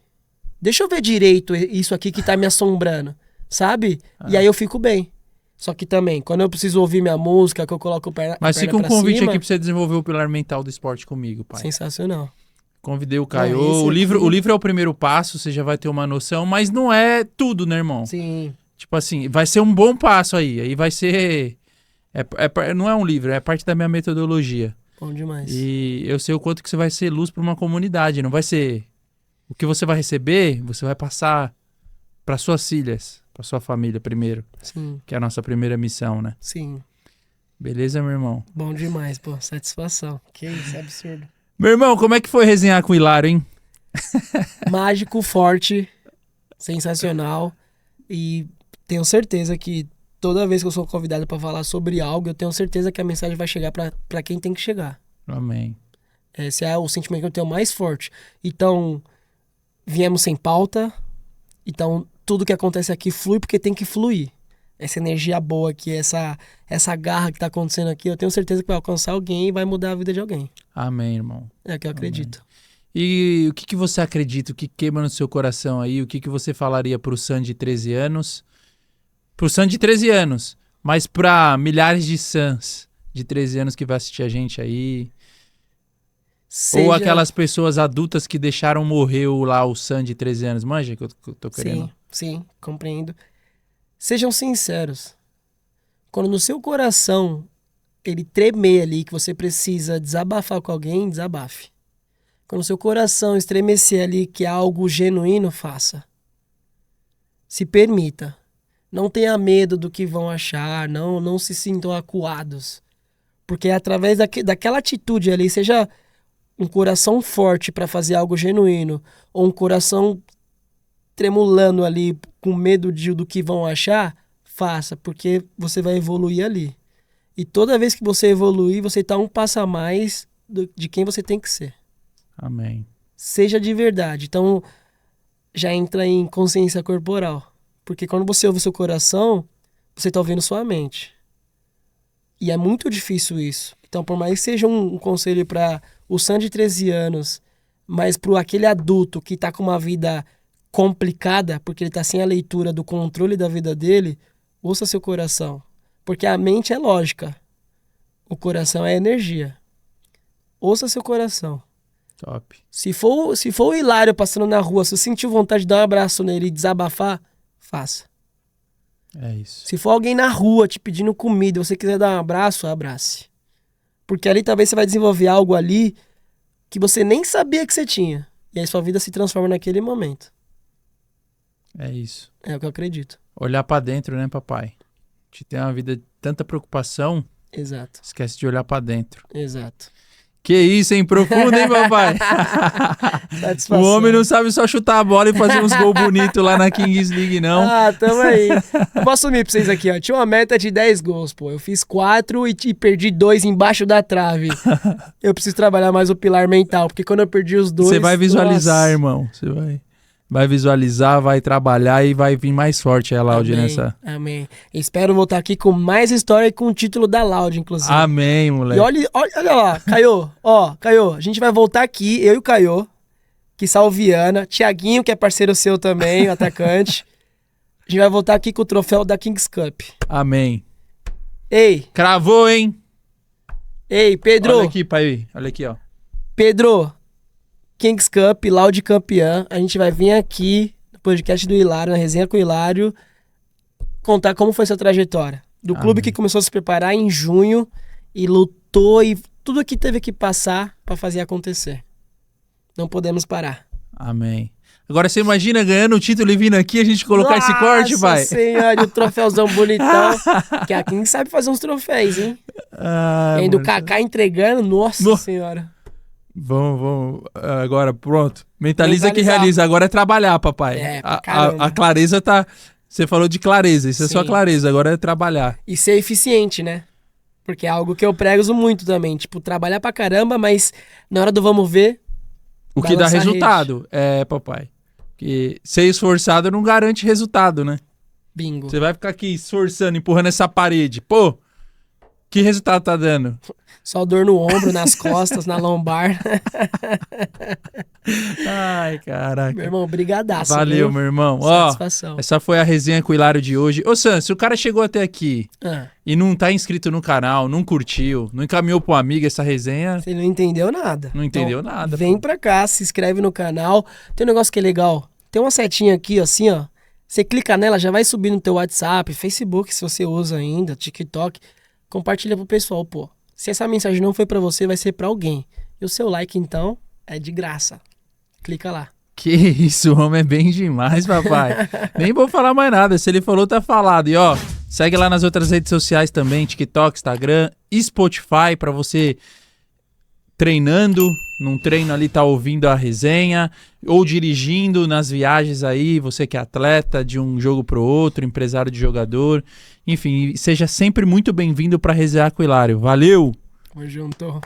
Deixa eu ver direito isso aqui que tá me assombrando, sabe? E aí eu fico bem. Só que também, quando eu preciso ouvir minha música, que eu coloco a perna Mas fica um pra convite cima, aqui pra você desenvolver o pilar mental do esporte comigo, pai. sensacional. Convidei o Caio. Não, esse O livro aqui- é o primeiro passo, você já vai ter uma noção, mas não é tudo, né, irmão? Sim, Tipo assim, vai ser um bom passo aí. Aí vai ser... não é um livro, é parte da minha metodologia. bom demais. E eu sei o quanto que você vai ser luz para uma comunidade. Não vai ser... O que você vai receber, você vai passar para suas filhas, para sua família primeiro. Sim, Que é a nossa primeira missão, né? sim. Beleza, meu irmão? Bom demais, pô. Satisfação. Que isso, é absurdo. Meu irmão, como é que foi resenhar com o Hilário, hein? Mágico, forte, sensacional. E tenho certeza que toda vez que eu sou convidado pra falar sobre algo, eu tenho certeza que a mensagem vai chegar pra quem tem que chegar. Amém. Esse é o sentimento que eu tenho mais forte. Então, viemos sem pauta. Então, tudo que acontece aqui flui porque tem que fluir. Essa energia boa aqui, essa garra que tá acontecendo aqui, eu tenho certeza que vai alcançar alguém e vai mudar a vida de alguém. Amém, irmão. É o que eu acredito. E o que você acredita, o que queima no seu coração aí, o que você falaria pro Sam de 13 anos? Pro Sam de 13 anos, mas pra milhares de Sams de 13 anos que vai assistir a gente aí. Ou aquelas pessoas adultas que deixaram morrer o Sam de 13 anos. Manja que eu tô querendo. Sim, compreendo. Sejam sinceros. Quando no seu coração ele tremer ali, que você precisa desabafar com alguém, desabafe. Quando o seu coração estremecer ali que é algo genuíno, faça. Se permita. Não tenha medo do que vão achar, não se sintam acuados. Porque é através daquela atitude ali, seja um coração forte para fazer algo genuíno, ou um coração tremulando ali com medo do que vão achar, faça, porque você vai evoluir ali. E toda vez que você evoluir, você está um passo a mais de quem você tem que ser. Amém. Seja de verdade. Então, já entra em consciência corporal. Porque quando você ouve o seu coração, você está ouvindo sua mente. E é muito difícil isso. Então, por mais que seja um conselho para o Sam de 13 anos, mas para aquele adulto que está com uma vida complicada, porque ele está sem a leitura do controle da vida dele, ouça seu coração. Porque a mente é lógica. O coração é energia. Ouça seu coração. Top. Se for o Hilário passando na rua, se você sentir vontade de dar um abraço nele e desabafar, faça. É isso. Se for alguém na rua te pedindo comida e você quiser dar um abraço, abrace. Porque ali talvez você vai desenvolver algo ali que você nem sabia que você tinha. E aí sua vida se transforma naquele momento. É isso. É o que eu acredito. Olhar pra dentro, né, papai? A gente tem uma vida de tanta preocupação, Exato. esquece de olhar pra dentro. Exato. Que isso, hein? Profundo, hein, papai? Satisfação. O homem não sabe só chutar a bola e fazer uns gols bonitos lá na Kings League, não. Ah, tamo aí. Eu vou assumir pra vocês aqui, ó. Tinha uma meta de 10 gols, pô. Eu fiz 4 e perdi 2 embaixo da trave. Eu preciso trabalhar mais o pilar mental, porque quando eu perdi os 2... Você vai visualizar, nossa. irmão. Você vai visualizar, vai trabalhar e vai vir mais forte a Laude nessa. Amém. Espero voltar aqui com mais história e com o título da Laude, inclusive. Amém, moleque. E olha lá, Caio, a gente vai voltar aqui, eu e o Caio, que Salviana, Thiaguinho, que é parceiro seu também, o atacante. A gente vai voltar aqui com o troféu da Kings Cup. Amém. Ei, Cravou, hein? Pedro. Olha aqui, pai. Olha aqui, ó. Pedro, Kings Cup, Laude campeã. A gente vai vir aqui no podcast do Hilário, na resenha com o Hilário, contar como foi sua trajetória. Do clube que começou a se preparar em junho e lutou e tudo que teve que passar para fazer acontecer. Não podemos parar. Amém. Agora você imagina ganhando o título e vindo aqui a gente colocar esse corte, pai? Nossa senhora, e o troféuzão bonitão. Que a Kings sabe fazer uns troféus, hein? E ainda o Kaká entregando, nossa senhora. Vamos. Agora, pronto. Mentaliza que Mentalizar. realiza. Agora é trabalhar, papai. É, pra caramba. A clareza tá... Você falou de clareza. Isso é só Sim. clareza. Agora é trabalhar. E ser eficiente, né? Porque é algo que eu prego muito também. Tipo, trabalhar pra caramba, mas na hora do vamos ver... O que dá balançar a resultado. É, papai. Que ser esforçado não garante resultado, né? Bingo. Você vai ficar aqui esforçando, empurrando essa parede. Pô, que resultado tá dando? Só dor no ombro, nas costas, na lombar. Ai, caraca. Meu irmão, brigadaço. Valeu, viu? meu irmão. Ó, Satisfação. essa foi a resenha com o Hilário de hoje. Ô, Sam, se o cara chegou até aqui Ah, e não tá inscrito no canal, não curtiu, não encaminhou pro amigo essa resenha, você não entendeu nada. não entendeu Então, nada. Vem pô. pra cá, se inscreve no canal. Tem um negócio que é legal. Tem uma setinha aqui, assim, ó. Você clica nela, já vai subir no teu WhatsApp, Facebook, se você usa ainda, TikTok. Compartilha pro pessoal, pô. Se essa mensagem não foi pra você, vai ser pra alguém. E o seu like, então, é de graça. Clica lá. Que isso, o homem é bem demais, papai. Nem vou falar mais nada. Se ele falou, tá falado. E ó, segue lá nas outras redes sociais também, TikTok, Instagram e Spotify, pra você treinando, num treino ali tá ouvindo a resenha, ou dirigindo nas viagens aí, você que é atleta de um jogo pro outro, empresário de jogador. Enfim, seja sempre muito bem-vindo pra resenhar com o Hilário. Valeu! Tamo junto.